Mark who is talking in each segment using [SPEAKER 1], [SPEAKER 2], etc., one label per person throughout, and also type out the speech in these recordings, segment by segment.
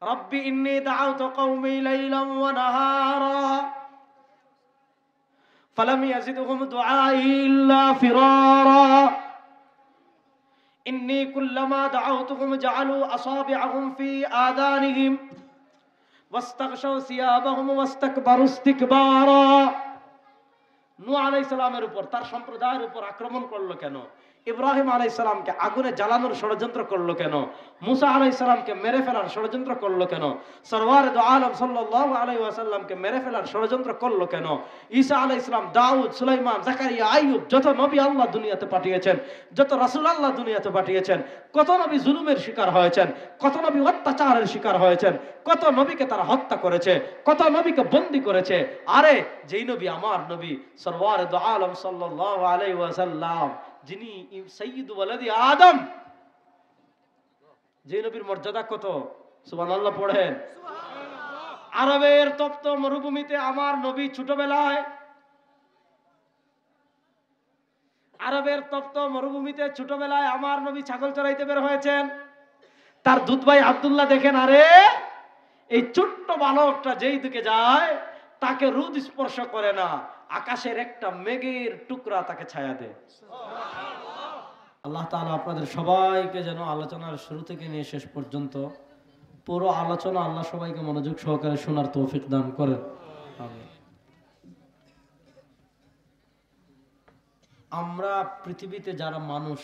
[SPEAKER 1] রব্বি ইন্নী দাআউতু কওমি লাইলান ওয়া নাহারা ফালাম ইয়াজিদহুম দুআই ইল্লা ফিরারা ইন্নী কুল্লামা দাআউতুহুম জাআলু আসাবি'আহুম ফি আযানিহিম ওয়াস্তাগশাউ সিয়াবাহুম ওয়াস্তাকবারু ইস্তিকবারা। নূহ আলাইহিস সালামের উপর, তার সম্প্রদায়ের উপর আক্রমণ করলো কেন? ইব্রাহিম আলাইহিস সালামকে আগুনে জ্বালানোর ষড়যন্ত্র করলো কেন? মুসা আলাইহিস সালামকে মেরে ফেলার ষড়যন্ত্র করলো কেন? সরওয়ারে দু আলম সাল্লাল্লাহু আলাইহি ওয়াসাল্লামকে মেরে ফেলার ষড়যন্ত্র করলো কেন? ঈসা আলাইহিস সালাম, দাউদ, সুলাইমান, জাকারিয়া, আইয়ুব, যত নবী আল্লাহ দুনিয়াতে পাঠিয়েছেন, যত রাসূল আল্লাহ দুনিয়াতে পাঠিয়েছেন, কত নবী জুলুমের শিকার হয়েছেন, কত নবী অত্যাচারের শিকার হয়েছেন, কত নবীকে তারা হত্যা করেছে, কত নবীকে বন্দী করেছে। আরে যেই নবী আমার নবী সরওয়ারে দু আলম সাল্লাল্লাহু আলাইহি ওয়াসাল্লাম, যিনি সাইয়্যিদু ওয়ালাদি আদম, যে নবীর মর্যাদা কত, সুবহানাল্লাহ পড়েন। আরবের তপ্ত মরুভূমিতে আমার নবী ছোটবেলায়, আরবের তপ্ত মরুভূমিতে ছোটবেলায় আমার নবী ছাগল চড়াইতে বের হয়েছেন। তার দুধ ভাই আব্দুল্লাহ দেখেন, আরে এই ছোট্ট বালকটা যেই দিকে যায় তাকে রোদ স্পর্শ করে না, আকাশের একটা মেঘের টুকরা তাকে ছায়া দেয়। আল্লাহ তাআলা আপনাদের সবাইকে যেন আলোচনার শুরু থেকে নিয়ে শেষ পর্যন্ত পুরো আলোচনা আল্লাহ সবাইকে মনোযোগ সহকারে শোনার তৌফিক দান করেন। আমিন। আমরা পৃথিবীতে যারা মানুষ,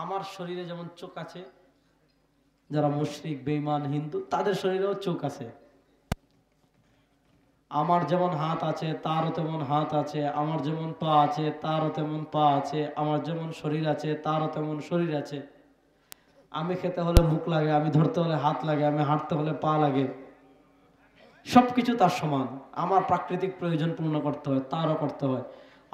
[SPEAKER 1] আমার শরীরে যেমন চোখ আছে, যারা মুশরিক, বেঈমান, হিন্দু, তাদের শরীরেও চোখ আছে। আমার যেমন হাত আছে তারও তেমন হাত আছে, আমার যেমন পা আছে তারও তেমন পা আছে, আমার যেমন শরীর আছে তারও তেমন শরীর আছে। আমি খেতে হলে মুখ লাগে, আমি ধরতে হলে হাত লাগে, আমি হাঁটতে হলে পা লাগে, সবকিছু তার সমান। আমার প্রাকৃতিক প্রয়োজন পূর্ণ করতে হয়, তারও করতে হয়।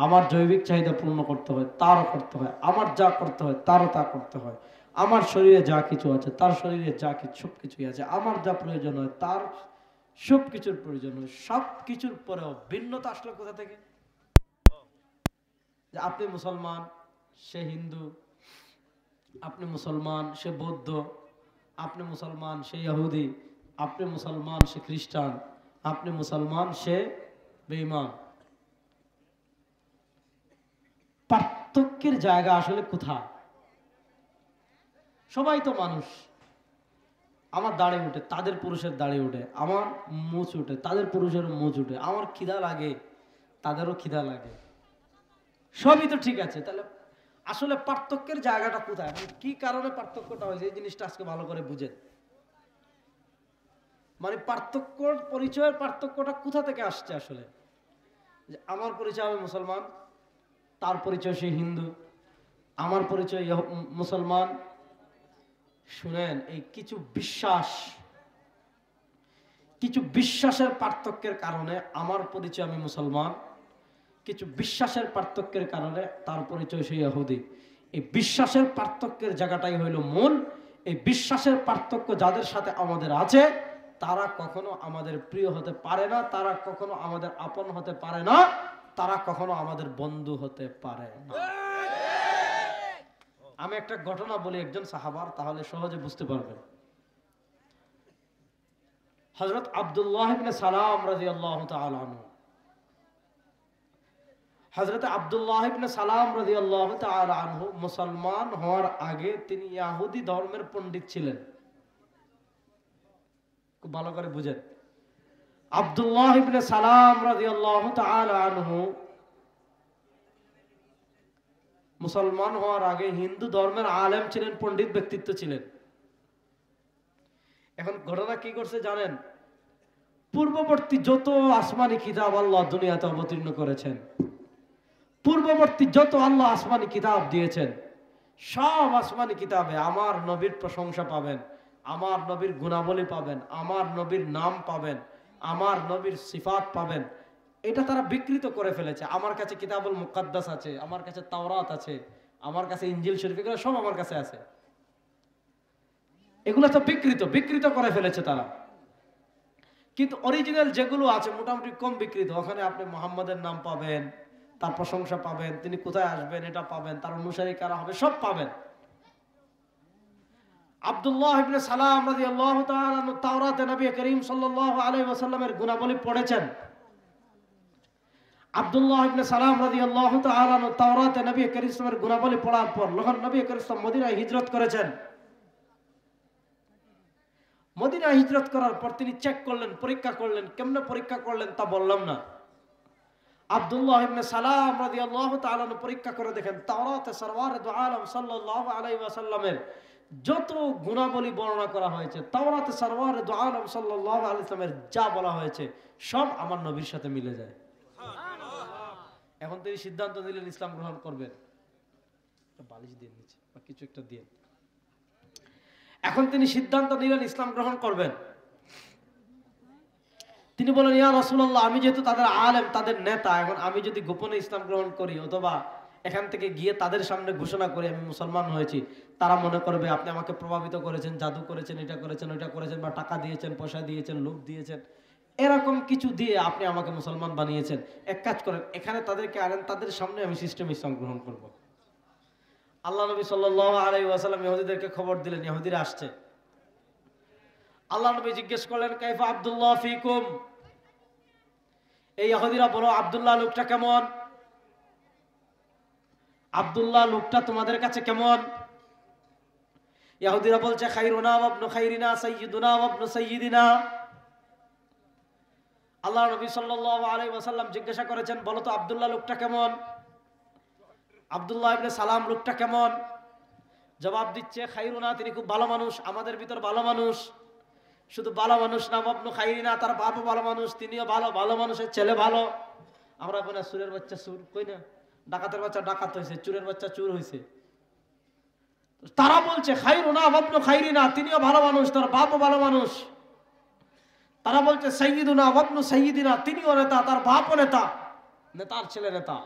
[SPEAKER 1] আমার জৈবিক চাহিদা পূর্ণ করতে হয়, তারও করতে হয়। আমার যা করতে হয় তারও তা করতে হয়। আমার শরীরে যা কিছু আছে তার শরীরে যা কিছু সবকিছুই আছে। আমার যা প্রয়োজন হয় তার সবকিছুর প্রয়োজন হয়। সবকিছুর পরেও ভিন্নতা আসলে কোথা থেকে? যে আপনি মুসলমান, সে হিন্দু, আপনি মুসলমান, সে বৌদ্ধ, আপনি মুসলমান, সে ইহুদি, আপনি মুসলমান, সে খ্রিস্টান, আপনি মুসলমান, সে বেঈমান। পার্থক্যের জায়গা আসলে কোথায়? সবাই তো মানুষ। আমার দাড়ি উঠে, তাদের পুরুষের দাড়ি উঠে। আমার মুছ উঠে, তাদের পুরুষের মুছ উঠে। আমার খিদা লাগে, তাদেরও খিদা লাগে। সবই তো ঠিক আছে, তাহলে আসলে পার্থক্যের জায়গাটা কোথায়? কি কারণে পার্থক্যটা হয়েছে এই জিনিসটা আজকে ভালো করে বুঝেন। মানে পার্থক্যর পরিচয়ের পার্থক্যটা কোথা থেকে আসছে আসলে? যে আমার পরিচয় আমি মুসলমান, তার পরিচয় সে হিন্দু, আমার পরিচয় মুসলমান। শুনেন, এই কিছু বিশ্বাসের পার্থক্যের কারণে আমার পরিচয় আমি মুসলমান, কিছু বিশ্বাসের পার্থক্যের কারণে তার পরিচয় সে ইহুদি। এই বিশ্বাসের পার্থক্যের জায়গাটাই হইল মূল। এই বিশ্বাসের পার্থক্য যাদের সাথে আমাদের আছে তারা কখনো আমাদের প্রিয় হতে পারে না, তারা কখনো আমাদের আপন হতে পারে না, তারা কখনো আমাদের বন্ধু হতে পারে না। আমি একটা ঘটনা বলি একজন সাহাবার, তাহলে সহজে বুঝতে পারবেন। হযরত আব্দুল্লাহ ইবনে সালাম রাদিয়াল্লাহু তাআলা আনহু, হযরত আব্দুল্লাহ ইবনে সালাম রাদিয়াল্লাহু তাআলা আনহু মুসলমান হওয়ার আগে তিনি ইহুদি ধর্মের পণ্ডিত ছিলেন। খুব ভালো করে বুঝেন। আব্দুল্লাহ ইবনে সালাম রাদিয়াল্লাহু তাআলা আনহু মুসলমান হওয়ার আগে হিন্দু ধর্মের আলেম ছিলেন, পণ্ডিত ব্যক্তিত্ব ছিলেন। এখন ঘটনা কি করছে জানেন? পূর্ববর্তী যত আসমানি কিতাব আল্লাহ দুনিয়াতে অবতীর্ণ করেছেন, পূর্ববর্তী যত আল্লাহ আসমানি কিতাব দিয়েছেন, সব আসমানি কিতাবে আমার নবীর প্রশংসা পাবেন, আমার নবীর গুণাবলী পাবেন, আমার নবীর নাম পাবেন, আমার নবীর সিফাত পাবেন। এটা তারা বিকৃত করে ফেলেছে। আমার কাছে কিতাবুল মুকাদ্দাস আছে, আমার কাছে তাওরাত আছে, আমার কাছে ইনজিল শরীফ, এগুলো সব আমার কাছে আছে। এগুলো তো বিকৃত করে ফেলেছে তারা। কিন্তু অরিজিনাল যেগুলো আছে মোটামুটি কম বিকৃত। ওখানে আপনি মুহাম্মাদের নাম পাবেন, তার প্রশংসা পাবেন, তিনি কোথায় আসবেন এটা পাবেন, তার অনুসারী কারা হবে সব পাবেন। আব্দুল্লাহ ইবনে সালাম রাদিয়াল্লাহু তাআলা আনহু তাওরাতে নবী করিম সাল্লাল্লাহু আলাইহি ওয়াসাল্লামের গুণাবলী পড়েছেন। আব্দুল্লাহ ইবনে সালাম রাদিয়াল্লাহু তাআলা আনহু তাওরাতে নবী করিম সাল্লাল্লাহু আলাইহি গুণাবলী পড়ার পর যখন নবী করিম সাল্লাল্লাহু মদিনায় হিজরত করেছেন, মদিনায় হিজরত করার পর তিনি চেক করলেন, পরীক্ষা করলেন। কেমনে পরীক্ষা করলেন তা বললাম না। আব্দুল্লাহ ইবনে সালাম রাদিয়াল্লাহু তাআলা আনহু পরীক্ষা করে দেখেন তাওরাতে সরওয়ারে দু আলম সাল্লাল্লাহু আলাইহি ওয়াসাল্লামের যত গুণাবলী বর্ণনা করা হয়েছে, তাওরাতে সরওয়ারে দু আলম সাল্লাল্লাহু আলাইহি ওয়াসাল্লামের যা বলা হয়েছে সব আমার নবীর সাথে মিলে যায়। এখন তিনি সিদ্ধান্ত নিলেন ইসলাম গ্রহণ করবেন। বালিশ দিয়ে নিচে বা কিছু একটা দিয়ে, এখন তিনি সিদ্ধান্ত নিলেন ইসলাম গ্রহণ করবেন। তিনি বলেন, ইয়া রাসূলুল্লাহ, আমি যেহেতু তাদের আলেম, তাদের নেতা, এখন আমি যদি গোপনে ইসলাম গ্রহণ করি অথবা এখান থেকে গিয়ে তাদের সামনে ঘোষণা করি আমি মুসলমান হয়েছি, তারা মনে করবে আপনি আমাকে প্রভাবিত করেছেন, জাদু করেছেন, এটা করেছেন, ওইটা করেছেন, বা টাকা দিয়েছেন, পয়সা দিয়েছেন, লোভ দিয়েছেন, এরকম কিছু দিয়ে আপনি আমাকে মুসলমান বানিয়েছেন। এক কাজ করেন, এখানে তাদেরকে আনেন, তাদের সামনে আমি সিস্টেম ইসলাম গ্রহণ করব। আল্লাহ নবী সাল্লাল্লাহু আলাইহি ওয়াসাল্লাম ইহুদিদেরকে খবর দিলেন ইহুদিরা আসছে। আল্লাহ নবী জিজ্ঞেস করলেন, কাইফা আব্দুল্লাহ ফিকুম, এই ইহুদিরা বলো আব্দুল্লাহ লোকটা কেমন? আব্দুল্লাহ লোকটা তোমাদের কাছে কেমন? ইহুদিরা বলছে, খাইরুনা ওয়া ইবনু খাইরিনা, সাইয়্যিদুনা ওয়া ইবনু সাইয়্যিদিনা। আল্লাহ নবী সাল্লাল্লাহু আলাইহি ওয়াসাল্লাম জিজ্ঞাসা করেছেন, বলো তো আব্দুল্লাহ লোকটা কেমন? আব্দুল্লাহ ইবনে সালাম লোকটা কেমন? জবাব দিচ্ছে, খাইরুনা, তিনি খুব ভালো মানুষ, আমাদের ভিতর ভালো মানুষ। শুধু ভালো মানুষ না, ইবনু খাইরিনা, তার বাপও ভালো মানুষ, তিনিও ভালো, ভালো মানুষের ছেলে ভালো। আমরা বলি না সুরের বাচ্চা সুর, কই না, ডাকাতের বাচ্চা ডাকাত হয়েছে, চুরের বাচ্চা চুর হয়েছে। তারা বলছে খাইরুনা ওয়া ইবনু খাইরিনা, তিনিও ভালো মানুষ, তার বাপও ভালো মানুষ। তারা বলছে সাইয়্যিদুনা ওয়া ইবনু সাইয়্যিদিনা, তিনিও নেতা, তার বাপও নেতা, নেতার ছেলে নেতা।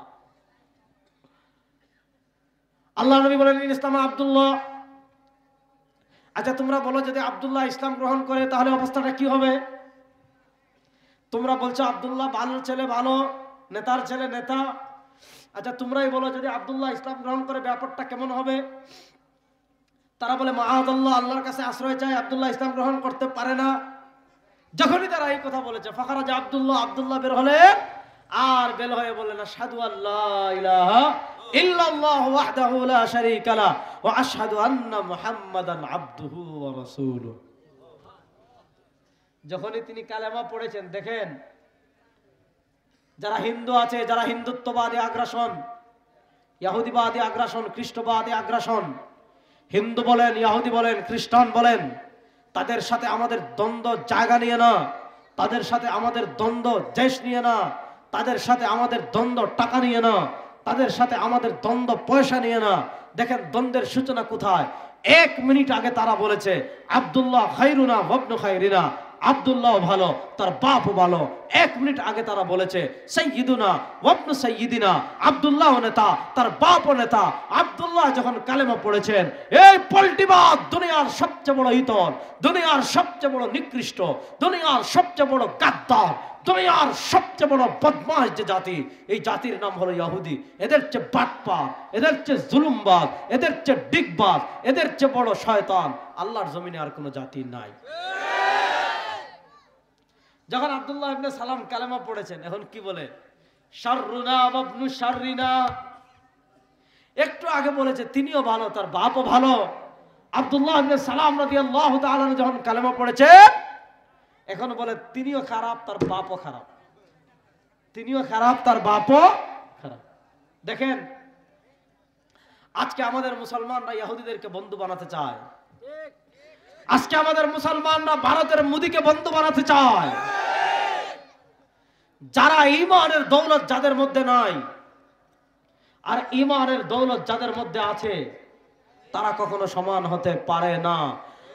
[SPEAKER 1] আল্লাহ নবী বলেন, ইসলাম আব্দুল্লাহ, আচ্ছা তোমরা বলো যদি আব্দুল্লাহ ইসলাম গ্রহণ করে তাহলে অবস্থাটা কি হবে? তোমরা বলছো আব্দুল্লাহ ভালো ছেলে ভালো, নেতার ছেলে নেতা, আচ্ছা তোমরাই বলো যদি আব্দুল্লাহ ইসলাম গ্রহণ করে ব্যাপারটা কেমন হবে? তারা বলে মাআযাল্লাহ, আল্লাহর কাছে আশ্রয় চাই, আব্দুল্লাহ ইসলাম গ্রহণ করতে পারে না। যখনই তারা এই কথা বলেছে, ফাখারাজা আব্দুল্লাহ, আব্দুল্লাহ বের হলেন, আর বের হয়ে বললেন, আশহাদু আল্লা ইলাহা ইল্লাল্লাহু ওয়াহদাহু লা শারীকা লাহু ওয়া আশহাদু আন্না মুহাম্মাদান আবদুহু ওয়া রাসূলুহু। যখনই তিনি কালেমা পড়েছেন, দেখেন যারা হিন্দু আছে, যারা হিন্দুত্ববাদী আগ্রাসন, ইহুদিবাদী আগ্রাসন, খ্রিস্টবাদী আগ্রাসন, হিন্দু বলেন, ইহুদি বলেন, খ্রিস্টান বলেন, তাদের সাথে আমাদের দ্বন্দ্ব জায়গা নিয়ে না, তাদের সাথে আমাদের দ্বন্দ্ব দেশ নিয়ে না, তাদের সাথে আমাদের দ্বন্দ্ব টাকা নিয়ে না, তাদের সাথে আমাদের দ্বন্দ্ব পয়সা নিয়ে না। দেখেন দ্বন্দ্বের সূচনা কোথায়? 1 মিনিট আগে তারা বলেছে আব্দুল্লাহ খাইরুনা ওয়া ইবনু খাইরিনা, আব্দুল্লাহ ভালো, তার বাপও ভালো। 1 মিনিট আগে তারা বলেছে সাইয়্যিদুনা ওয়া ইবনু সাইয়্যিদিনা, আব্দুল্লাহ নেতা, তার বাপও নেতা। আব্দুল্লাহ যখন কালেমা পড়েছেন, এই পল্টিবাদ দুনিয়ার সবচেয়ে বড় ইতর, দুনিয়ার সবচেয়ে বড় নিকৃষ্ট, দুনিয়ার সবচেয়ে বড় গাদ্দার, দুনিয়ার সবচেয়ে বড় বদমাশ যে জাতি, এই জাতির নাম হলো ইহুদি। এদের চেয়ে বাটপার, এদের চেয়ে জুলুমবাজ, এদের চেয়ে ডিগবাজ, এদের চেয়ে বড় শয়তান আল্লাহর জমিনে আর কোনো জাতি নাই। যখন আব্দুল্লাহ ইবনে সালাম কালেমা পড়েছেন, এখন কি বলে? শাররুনা ওয়া ইবনু শাররিনা। একটু আগে বলেছে তিনিও ভালো, তার বাপও ভালো। আব্দুল্লাহ ইবনে সালাম রাদিয়াল্লাহু তাআলা যখন কালেমা পড়েছে, এখন বলে তিনিও খারাপ, তার বাপও খারাপ, তিনিও খারাপ, তার বাপও খারাপ। দেখেন আজকে আমাদের মুসলমানরা ইহুদিদেরকে বন্ধু বানাতে চায়, আজকে আমাদের মুসলমানরা ভারতের মোদিকে বন্ধু বানাতে চায়। যারা ঈমানের দৌলত যাদের মধ্যে নাই আর ঈমানের দৌলত যাদের মধ্যে আছে, তারা কখনো সমান হতে পারে না।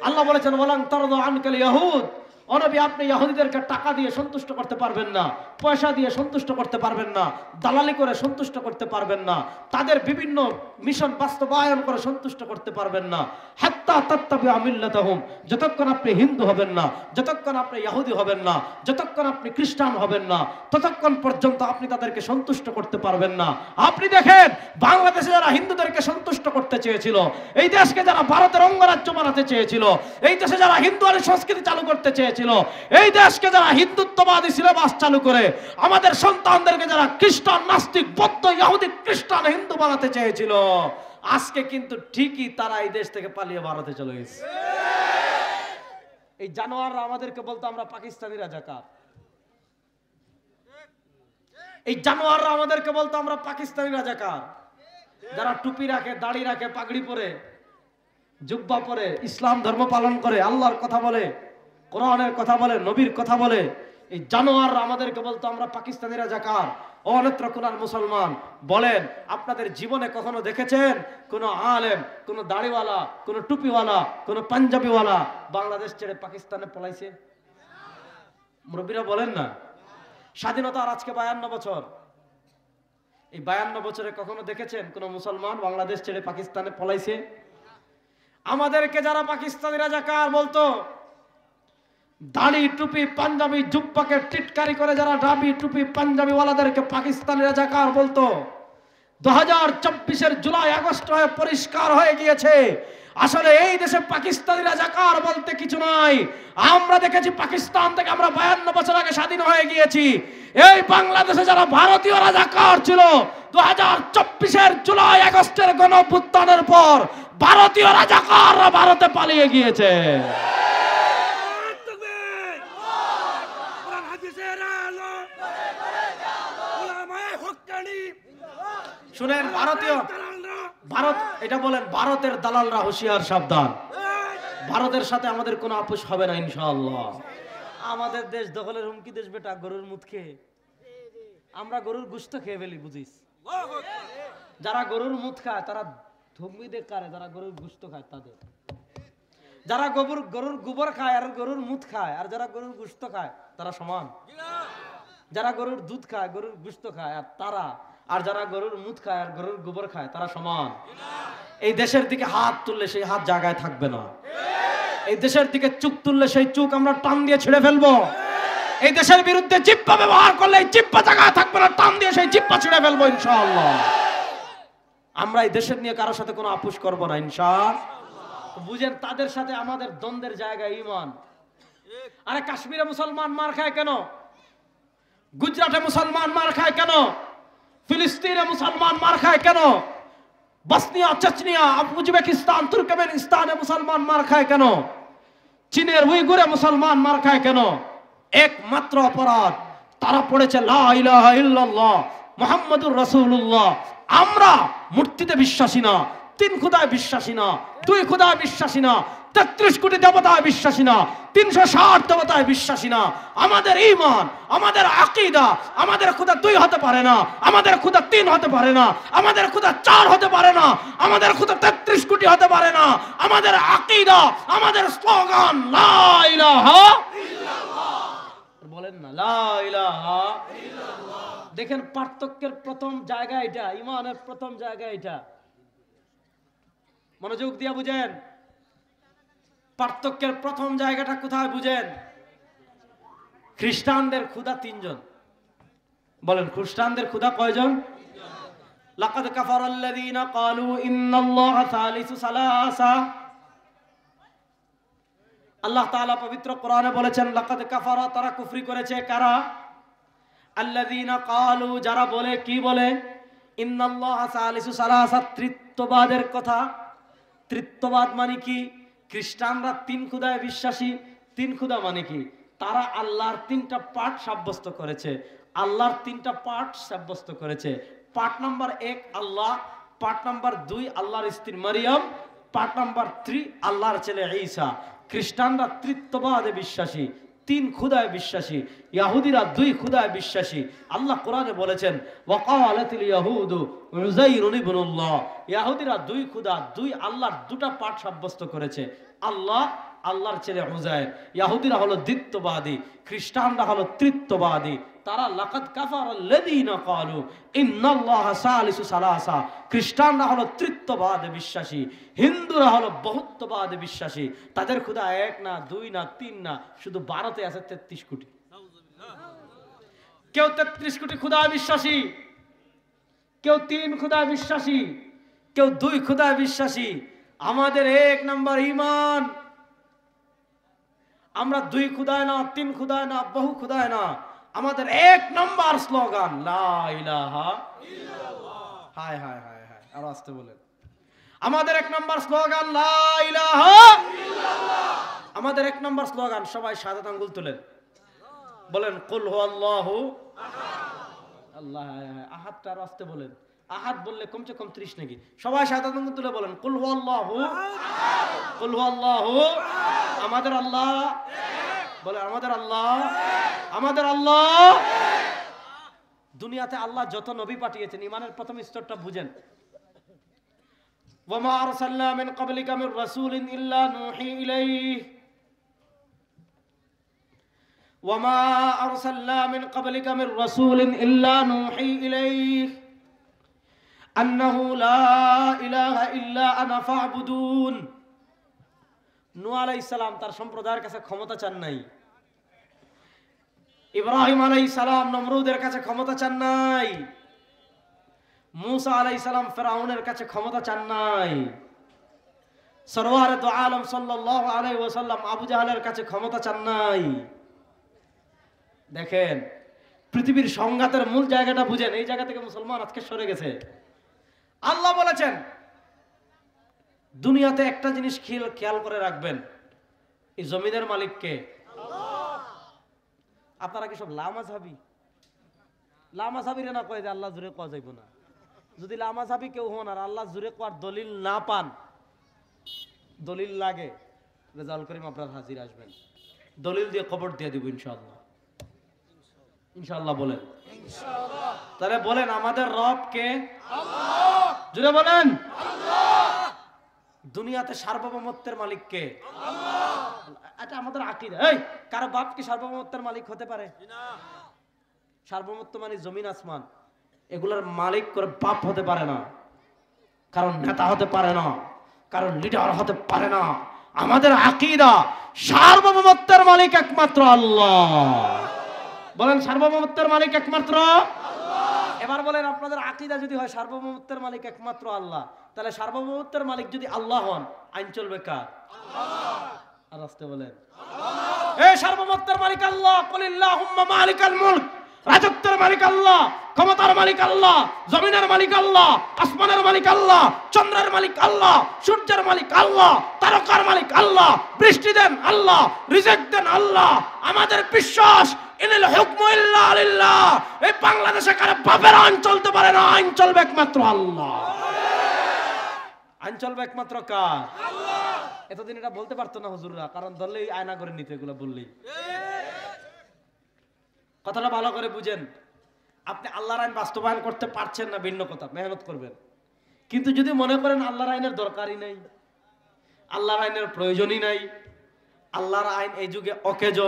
[SPEAKER 1] আল্লাহ বলেছেন ওয়ালান তারদু আনকাল ইয়াহুদ ও নবী, আপনি ইহুদিদেরকে টাকা দিয়ে সন্তুষ্ট করতে পারবেন না, পয়সা দিয়ে সন্তুষ্ট করতে পারবেন না, দালালি করে সন্তুষ্ট করতে পারবেন না, তাদের বিভিন্ন মিশন বাস্তবায়ন করে সন্তুষ্ট করতে পারবেন না। হাত্তা তাত্তাবিউ মিল্লাতাহুম, যতক্ষণ আপনি হিন্দু হবেন না, যতক্ষণ আপনি ইহুদি হবেন না, যতক্ষণ আপনি খ্রিস্টান হবেন না, ততক্ষণ পর্যন্ত আপনি তাদেরকে সন্তুষ্ট করতে পারবেন না। আপনি দেখেন, বাংলাদেশে যারা হিন্দুদেরকে সন্তুষ্ট করতে চেয়েছিল, এই দেশকে যারা ভারতের অঙ্গরাজ্য বানাতে চেয়েছিল, এই দেশে যারা হিন্দুয়ানি সংস্কৃতি চালু করতে চেয়েছিল, এই দেশকে যারা হিন্দুত্ববাদী সিলেবাস চালু করে আমাদের সন্তানদেরকে যারা খ্রিস্টান, নাস্তিক, বৌদ্ধ, ইহুদি, খ্রিস্টান, হিন্দু বানাতে চেয়েছিল, আজকে কিন্তু ঠিকই তারা এই দেশ থেকে পালিয়ে ভারতে চলে গেছে। এই জানোয়াররা আমাদেরকে বলতো আমরা পাকিস্তানি রাজাকার। এই জানোয়াররা আমাদেরকে বলতো আমরা পাকিস্তানি রাজাকার। যারা টুপি রাখে, দাড়ি রাখে, পাগড়ি পরে, জুব্বা পরে, ইসলাম ধর্ম পালন করে, আল্লাহর কথা বলে, কোরআনের কথা বলে, নবীর কথা বলে, এই জানোয়াররা আমাদেরকে বলতো আমরা পাকিস্তানি রাজাকার। অনেত্র কোনার মুসলমান বলেন, আপনাদের জীবনে কখনো দেখেছেন কোন আলেম, কোন দাড়িওয়ালা, কোন টুপিওয়ালা, কোন পাঞ্জাবিওয়ালা বাংলাদেশ ছেড়ে পাকিস্তানে পলাইছে? মুরব্বীরা বলেন না। স্বাধীনতার আজকে 52 বছর। এই 52 বছরে কখনো দেখেছেন কোন মুসলমান বাংলাদেশ ছেড়ে পাকিস্তানে পলাইছে? আমাদেরকে যারা পাকিস্তানি রাজাকার বলতো, দাড়ি, টুপি, পাঞ্জাবি, জুব্বাকে টিটকারি করে যারা দাড়ি, টুপি, পাঞ্জাবি ওয়ালাদেরকে পাকিস্তানি রাজাকার বলতো, 2024-এর জুলাই আগস্ট হয়ে পরিষ্কার হয়ে গিয়েছে আসলে এই দেশে পাকিস্তানি রাজাকার বলতে কিছু নাই। আমরা দেখেছি পাকিস্তান থেকে আমরা 52 বছর আগে স্বাধীন হয়ে গিয়েছি। এই বাংলাদেশে যারা ভারতীয় রাজাকার ছিল 2024-এর জুলাই আগস্টের গণঅভ্যুত্থানের পর ভারতীয় রাজাকাররা ভারতে পালিয়ে গিয়েছে। শুনেন, ভারত এটা বলেন, ভারতের দালালরা হুঁশিয়ার, সাবধান। ভারতের সাথে আমাদের কোনো আপোষ হবে না ইনশাআল্লাহ। আমাদের দেশ দখলের হুমকি দেশ বেটা, গরুর মুখ খেয়ে আমরা গরুর গোশত খেয়ে ফেলি, বুঝিস? যারা গরুর মুখ খায় তারা ধুমবি দেখায়, যারা গরুর গোশত খায় তাদের, যারা গরুর গোবর খায় আর গরুর মুখ খায়, আর যারা গরুর গোশত খায় তারা সমান। যারা গরুর দুধ খায়, গরুর গোশত খায় আর তারা, আর যারা গরুর মুখ খায় আর গরুর গোবর খায় তারা সমান। এই দেশের দিকে হাত তুললে সেই হাত জায়গায় থাকবে না। এই দেশের দিকে চুপ তুললে সেই চুপ আমরা টান দিয়ে ছিঁড়ে ফেলবো। এই দেশের বিরুদ্ধে জিহ্বা ব্যবহার করলে এই জিহ্বা জায়গায় থাকবে না, টান দিয়ে সেই জিহ্বা ছিঁড়ে ফেলবো ইনশাআল্লাহ। আমরা এই দেশের নিয়ে কারোর সাথে কোনো আপোষ করবো না ইনশাআল্লাহ। বুঝেন, তাদের সাথে আমাদের দ্বন্দ্বের জায়গায় ঈমান। আরে কাশ্মীরে মুসলমান মার খায় কেন? গুজরাটে মুসলমান মার খায় কেন? ফিলিস্তিনে মুসলমান মার খায় কেন? বসনিয়া, চেচনিয়া, উজবেকিস্তান, তুর্কমেনিস্তানে মুসলমান মার খায় কেন? চীনের উইগুরে মুসলমান মার খায় কেন? একমাত্র অপরাধ, তারা পড়েছে লা ইলাহা ইল্লাল্লাহ মুহাম্মাদুর রাসূলুল্লাহ। আমরা মূর্তিতে বিশ্বাসী না, 3 খোদায় বিশ্বাসী না, 2 খোদায় বিশ্বাসী না, 33 কোটি দেবতায় বিশ্বাসী না, 360 দেবতায় বিশ্বাসী না। আমাদের ঈমান, আমাদের আকীদা, আমাদের খোদা 2 হতে পারে না, আমাদের খোদা 3 হতে পারে না, আমাদের খোদা 4 হতে পারে না, আমাদের খোদা 33 কোটি হতে পারে না। আমাদের আকীদা, আমাদের স্লোগান লা ইলাহা ইল্লাল্লাহ। বলেন না লা ইলাহা ইল্লাল্লাহ। দেখেন, পার্থক্যের প্রথম জায়গা এটা, ঈমানের প্রথম জায়গা এটা। মনোযোগ দিয়ে বুঝেন, পার্থক্যের প্রথম জায়গাটা কোথায় বুঝেন? খ্রিস্টানদের খোদা 3 জন। বলেন, খ্রিস্টানদের খোদা কয়জন? লাকাদ কাফারাল্লাযীনা ক্বালু ইন্নাল্লাহা সালিসু সালাসা। আল্লাহ তাআলা পবিত্র কোরআনে বলেছেন লাকাদ কাফারা, তারা কুফরি করেছে। কারা? আল্লাযীনা ক্বালু, যারা বলে, কি বলে? ইন্নাল্লাহা সালিসু সালাসা, ত্রিত্ববাদের কথা। ত্রিত্ববাদ মানে কি? খ্রিস্টানরা 3 খোদায় বিশ্বাসী। 3 খোদা মানে কি? তারা আল্লাহর 3টা পার্ট সাব্যস্ত করেছে। আল্লাহর 3টা পার্ট সাব্যস্ত করেছে। পার্ট নাম্বার 1 আল্লাহ, পার্ট নাম্বার 2 আল্লাহর স্ত্রী মারিয়াম, পার্ট নাম্বার 3 আল্লাহর ছেলে ঈসা। খ্রিস্টানরা ত্রিত্ববাদে বিশ্বাসী, 3 খোদায় বিশ্বাসী। ইহুদিরা 2 খোদায় বিশ্বাসী। আল্লাহ কোরআনে বলেছেন ওয়াকালাতিল ইয়াহুদু উযাইরুন ইবনুল্লাহ। ইহুদিরা 2 খোদা, 2 আল্লাহর 2টা পার্ট সাব্যস্ত করেছে। আল্লাহ আল্লাহর ছেলে উযায়ের। ইহুদিরা হলো দ্বিত্ববাদী, খ্রিস্টানরা হলো তৃত্ববাদী। তারা লাকাদ কাফারাল্লাযীনা ক্বালু ইন্নাল্লাহা সালিসু সালাসা। খ্রিস্টানরা হলো তৃত্ববাদে বিশ্বাসী, হিন্দুরা হলো বহুত্ববাদে বিশ্বাসী। তাদের খোদা এক না, দুই না, তিন না, শুধু ভারতে আছে 33 কোটি। কেউ 33 কোটি খোদায় বিশ্বাসী, কেউ 3 খোদায় বিশ্বাসী, কেউ 2 খোদায় বিশ্বাসী। আমাদের 1 নম্বর ঈমান, আমরা 2 খোদায় না, 3 খোদায় না, বহু খোদায় না। আমাদের 1 নম্বর স্লোগান লা ইলাহা ইল্লাল্লাহ। হায় হায় হায় হায়, আর আস্তে বলেন। আমাদের 1 নম্বর স্লোগান লা ইলাহা ইল্লাল্লাহ। আমাদের 1 নম্বর স্লোগান, সবাই শাহাদাত আঙ্গুল তুলেন, বলেন কুল হুয়াল্লাহু আহাদ। আল্লাহ আহাদটা আর আস্তে বলেন। আহাদ বললে কমসে কম 30 নাকি। সবাই শাহাদাত আঙ্গুল তুলে বলেন কুল হুয়াল্লাহু আহাদ। কুল হুয়াল্লাহু আহাদ। আমাদের আল্লাহ বলে, আমাদের আল্লাহ, আমাদের আল্লাহ। দুনিয়াতে আল্লাহ যত নবী পাঠিয়েছেন, ঈমানের প্রথম স্তরটা বুঝেন। ওয়া মা আরসালনা মিন ক্বাবলিকা মির রাসূলিন ইল্লা নূহি ইলাইহি وما أرسلنا من قبلك من رسول إلا نوحي إليه أنه لا إله إلا أنا فاعبدون। নূহ আলাইহিস সালাম তার সম্প্রদায়ের কাছে ক্ষমতা চান নাই। ইব্রাহিম আলাইহিস সালাম নমরুদের কাছে ক্ষমতা চান নাই। মুসা আলাইহিস সালাম ফিরআউনের কাছে ক্ষমতা চান নাই। সরওয়ারে দু আলম সাল্লাল্লাহু আলাইহি ওয়াসাল্লাম আবু জাহলের কাছে ক্ষমতা চান নাই। দেখেন, পৃথিবীর সংঘাতের মূল জায়গাটা বুঝেন। এই জায়গা থেকে মুসলমান আজকে সরে গেছে। আল্লাহ বলেছেন দুনিয়াতে একটা জিনিস খেয়াল করে রাখবেন, এই জমিনের মালিক কে? আপনারা কি সব লামাযহাবী? লামাযহাবীরা না কয় যে আল্লাহ জুড়ে কোয়া যাইব না। যদি লামাযহাবী কেউ হন আর আল্লাহ জুড়ে কোয়ার দলিল না পান, দলিল লাগে, রেজাউল করিম আপনার হাজির আসবেন, দলিল দিয়ে কবর দিয়ে দিব ইনশাআল্লাহ। ইনশাআল্লাহ বলেন ইনশাআল্লাহ। তাহলে বলেন আমাদের রব কে? আল্লাহ। জুড়ে বলেন আল্লাহ। দুনিয়াতে সার্বভৌমত্বের মালিক কে? আল্লাহ। এটা আমাদের আকীদা। এই কারো বাপ কি সার্বভৌমত্বের মালিক হতে পারে? না। সার্বভৌমত্ব মানে জমিন আসমান, এগুলোর মালিক করে বাপ হতে পারে না, কারণ নেতা হতে পারে না, কারণ লিডার হতে পারে না। আমাদের আকীদা সার্বভৌমত্বের মালিক একমাত্র আল্লাহ। বলেন সার্বভৌমত্বের মালিক একমাত্র আল্লাহ। এবার বলেন আপনাদের আকীদা যদি হয় সার্বভৌমত্বের মালিক একমাত্র আল্লাহ, তাহলে সার্বভৌমত্বের মালিক যদি আল্লাহ হন, আইন চলবে কার? আল্লাহ। আর আস্তে বলেন আল্লাহ। এই সার্বভৌমত্বের মালিক আল্লাহ। কুলিল্লাহুম্মা মালিকাল মুলক, রাজত্বের মালিক আল্লাহ, ক্ষমতার মালিক আল্লাহ, জমিনের মালিক আল্লাহ, আসমানের মালিক আল্লাহ, চন্দ্রের মালিক আল্লাহ, সূর্যের মালিক আল্লাহ, তারকার মালিক আল্লাহ, বৃষ্টি দেন আল্লাহ, রিজিক দেন আল্লাহ। আমাদের বিশ্বাস ইনিল হুকমু ইল্লা লিল্লাহ। এই বাংলাদেশে কারো বাপের আইন চলতে পারে না, আইন চলবে একমাত্র আল্লাহ। আইন চলবে একমাত্র কার? আল্লাহ। এতদিন এটা বলতে পারতো না হুজুররা, কারণ ধরলেই আয়না করে নিতে, এগুলো বললেই। কথাটা ভালো করে বুঝেন। আপনি আল্লাহর আইন বাস্তবায়ন করতে পারছেন না ভিন্ন কথা, মেহনত করবেন। কিন্তু যদি মনে করেন আল্লাহর আইনের দরকারই নাই, আল্লাহর আইনের প্রয়োজনই নাই, আল্লাহর আইন এই যুগে অকেজ,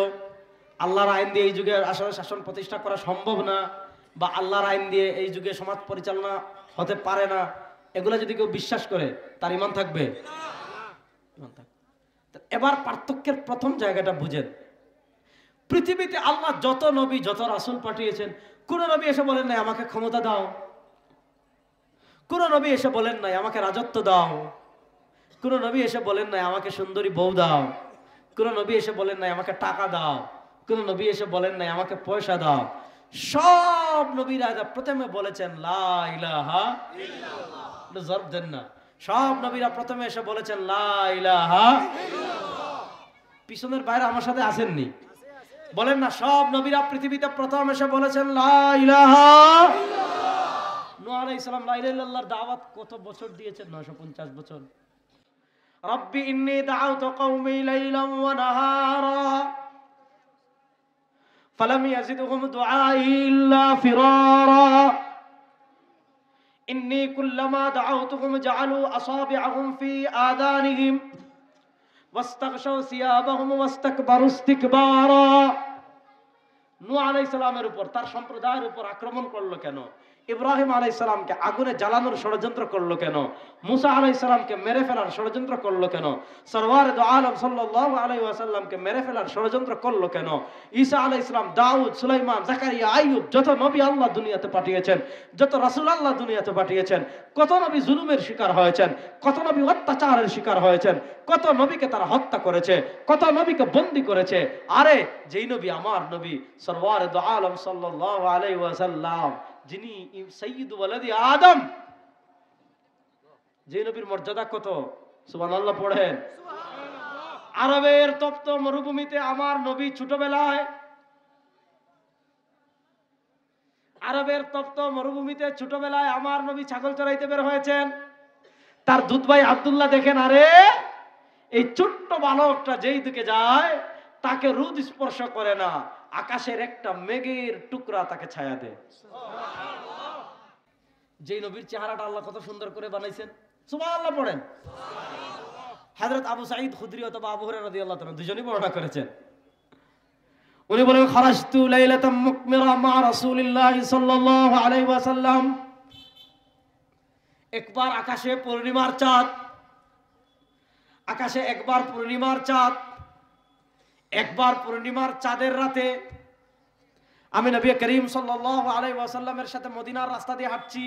[SPEAKER 1] আল্লাহর আইন দিয়ে এই যুগে আসলে শাসন প্রতিষ্ঠা করা সম্ভব না, বা আল্লাহর আইন দিয়ে এই যুগে সমাজ পরিচালনা হতে পারে না, এগুলো যদি কেউ বিশ্বাস করে তার ঈমান থাকবে? এবার পার্থক্যের প্রথম জায়গাটা বুঝেন। পৃথিবীতে আল্লাহ যত নবী যত রাসূল পাঠিয়েছেন, কোন নবী এসে বলেন নাই আমাকে ক্ষমতা দাও, কোন নবী এসে বলেন নাই আমাকে রাজত্ব দাও, কোন নবী এসে বলেন নাই আমাকে সুন্দরী বউ দাও, কোন নবী এসে বলেন নাই আমাকে টাকা দাও, কোন নবী এসে বলেন নাই আমাকে পয়সা দাও। সব নবীরা প্রথমে বলেছেন লা ইলাহা ইল্লাল্লাহ। জবাব দেন না। সব নবীরা প্রথমে এসে বলেছেন লা ইলাহা ইল্লাল্লাহ। পিছনের বাইরে আমার সাথে আসেননি? বলেন না, সব নবীরা পৃথিবীতে প্রথম এসে বলেছেন লা ইলাহা ইল্লাল্লাহ। নূহ আলাইহিস সালাম লা ইলাহা ইল্লাল্লাহর দাওয়াত কত বছর দিয়েছেন? 950 বছর। রব্বি ইন্নী দাআউতু কওমি লাইলান ওয়া নাহারা ফালাম ইয়াজিদহুম দুআই ইল্লা ফিরারা ইন্নী কুল্লামা দাআউতুহুম জাআলু আসাবি'আহুম ফি আযানিহিম ওয়াস্তাগশাউ সিয়াবাহুম ওয়াস্তাকবারু ইস্তিকবারা। নূহ আলাইহিস সালামের উপর, তার সম্প্রদায়ের উপর আক্রমণ করলো কেন? ইব্রাহিম আলাইহিস সালামকে আগুনে জ্বালানোর ষড়যন্ত্র করলো কেন? মুসা আলাইহিস সালামকে মেরে ফেলার ষড়যন্ত্র করলো কেন? সরওয়ারে দু আলম সাল্লাল্লাহু আলাইহি ওয়াসাল্লামকে মেরে ফেলার ষড়যন্ত্র করলো কেন? ঈসা আলাইহিস সালাম, দাউদ, সুলাইমান, জাকারিয়া, আইয়ুব, যত নবী আল্লাহ দুনিয়াতে পাঠিয়েছেন, যত রাসূল আল্লাহ দুনিয়াতে পাঠিয়েছেন, কত নবী জুলুমের শিকার হয়েছেন, কত নবী অত্যাচারের শিকার হয়েছেন, কত নবীকে তারা হত্যা করেছে, কত নবীকে বন্দী করেছে। আরে যেই নবী আমার নবী সরওয়ারে দু আলম সাল্লাল্লাহু আলাইহি ওয়াসাল্লাম, যিনি সাইয়্যিদু ওয়ালাদি আদম, যে নবীর মর্যাদা কত, সুবহানাল্লাহ পড়েন। আরবের তপ্ত মরুভূমিতে আমার নবী ছোটবেলায়, আরবের তপ্ত মরুভূমিতে ছোটবেলায় আমার নবী ছাগল চড়াইতে বের হয়েছেন। তার দুধ ভাই আব্দুল্লাহ দেখেন, আরে এই ছোট্ট বালকটা যেই দিকে যায় তাকে রোদ স্পর্শ করে না, আকাশের একটা মেঘের টুকরা তাকে ছায়া দেয়। যেই নবীর চেহারাটা আল্লাহ কত সুন্দর করে বানাইছেন, সুবহানাল্লাহ পড়েন। হযরত আবু সাঈদ খুদরি অথবা আবু হুরায়রা রাদিয়াল্লাহু তাআলা দুজনেই বর্ণনা করেছেন। উনি বলেন, খারাজতু লাইলাতাম মুকমিরা মা রাসূলিল্লাহি সাল্লাল্লাহু আলাইহি ওয়াসাল্লাম। একবার আকাশে পূর্ণিমার চাঁদ, আকাশে একবার পূর্ণিমার চাঁদ, একবার পূর্ণিমার চাঁদের রাতে আমি নবী করিম সাল্লাল্লাহু আলাইহি ওয়াসাল্লামের সাথে মদিনার রাস্তা দিয়ে হাঁটছি।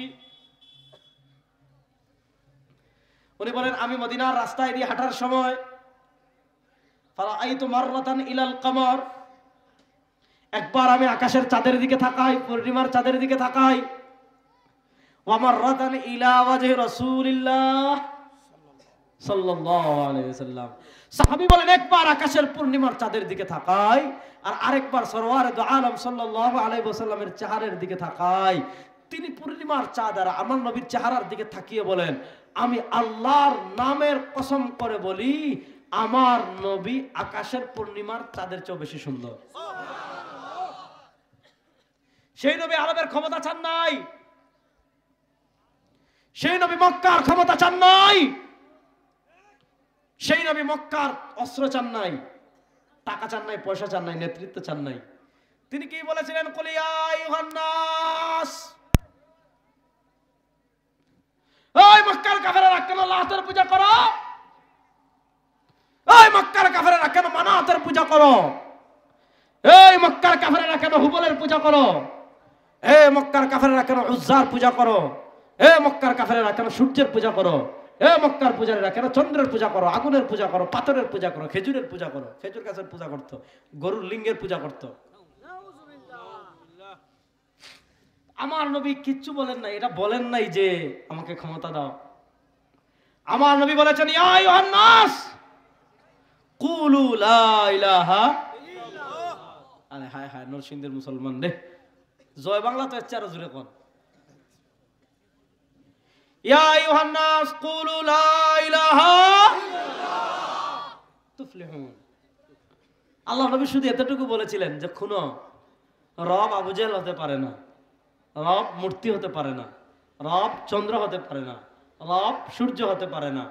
[SPEAKER 1] উনি বলেন, আমি মদিনার রাস্তায় দিয়ে হাঁটার সময় ফারাআইতু মাররাতান ইলাল কমর, একবার আমি আকাশের চাঁদের দিকে তাকাই, পূর্ণিমার চাঁদের দিকে তাকাই। ওয়া মাররাতান ইলা ওয়াজহি রাসূলিল্লাহ সাল্লাল্লাহু আলাইহি ওয়াসাল্লাম। সাহাবী বলেন, একবার আকাশের পূর্ণিমার চাঁদের দিকে তাকাই আর আরেকবার সরওয়ারে দু আলম সাল্লাল্লাহু আলাইহি ওয়াসাল্লামের চেহারার দিকে তাকাই। তিনি পূর্ণিমার চাঁদ আর আমার নবীর চেহারার দিকে তাকিয়ে বলেন, আমি আল্লাহর নামের কসম করে বলি, আমার নবী আকাশের পূর্ণিমার চাঁদের চেয়ে বেশি সুন্দর। সেই নবী আরবের ক্ষমতা চান নাই, সেই নবী মক্কার ক্ষমতা চান নাই, সেই নবী মক্কার অস্ত্র চান নাই, টাকা চান নাই, পয়সা চান নাই, নেতৃত্ব চান নাই। তিনি কি বলেছিলেন? কুল ইয়া আইয়ুহান নাস, ওই মক্কার কাফেররা কেন লাতের পূজা করো? ওই মক্কার কাফেররা কেন মানাতের পূজা করো? এই মক্কার কাফেররা কেন হুবলের পূজা করো? এই মক্কার কাফেররা কেন উজ্জার পূজা করো? এই মক্কার কাফেররা কেন সূর্যের পূজা করো? এই মক্কার পূজারীরা কেন চন্দ্রের পূজা করো, আগুনের পূজা করো, পাথরের পূজা করো, খেজুরের পূজা করো? খেজুর গাছের পূজা করতো, গরুর লিঙ্গের পূজা করতো। আমার নবী কিচ্ছু বলেন নাই, এটা বলেন নাই যে আমাকে ক্ষমতা দাও। আমার নবী বলেছেন, ইয়া আইয়ুহান নাস কুলু লা ইলাহা ইল্লাল্লাহ। আরে হায় হায়, নরসিংদীর মুসলমান রে, জয় বাংলা তো এর চেয়ে জোরে কোন। ইয়া আইয়ুহান নাস কুলু লা ইলাহা ইল্লাল্লাহ তুফলিহুন। আল্লাহ নবী শুধু এতটুকু বলেছিলেন যে খুনো, রব আবু জেহেল হতে পারে না, রব মূর্তি হতে পারে না, রব চন্দ্র হতে পারে না, রব সূর্য হতে পারে না,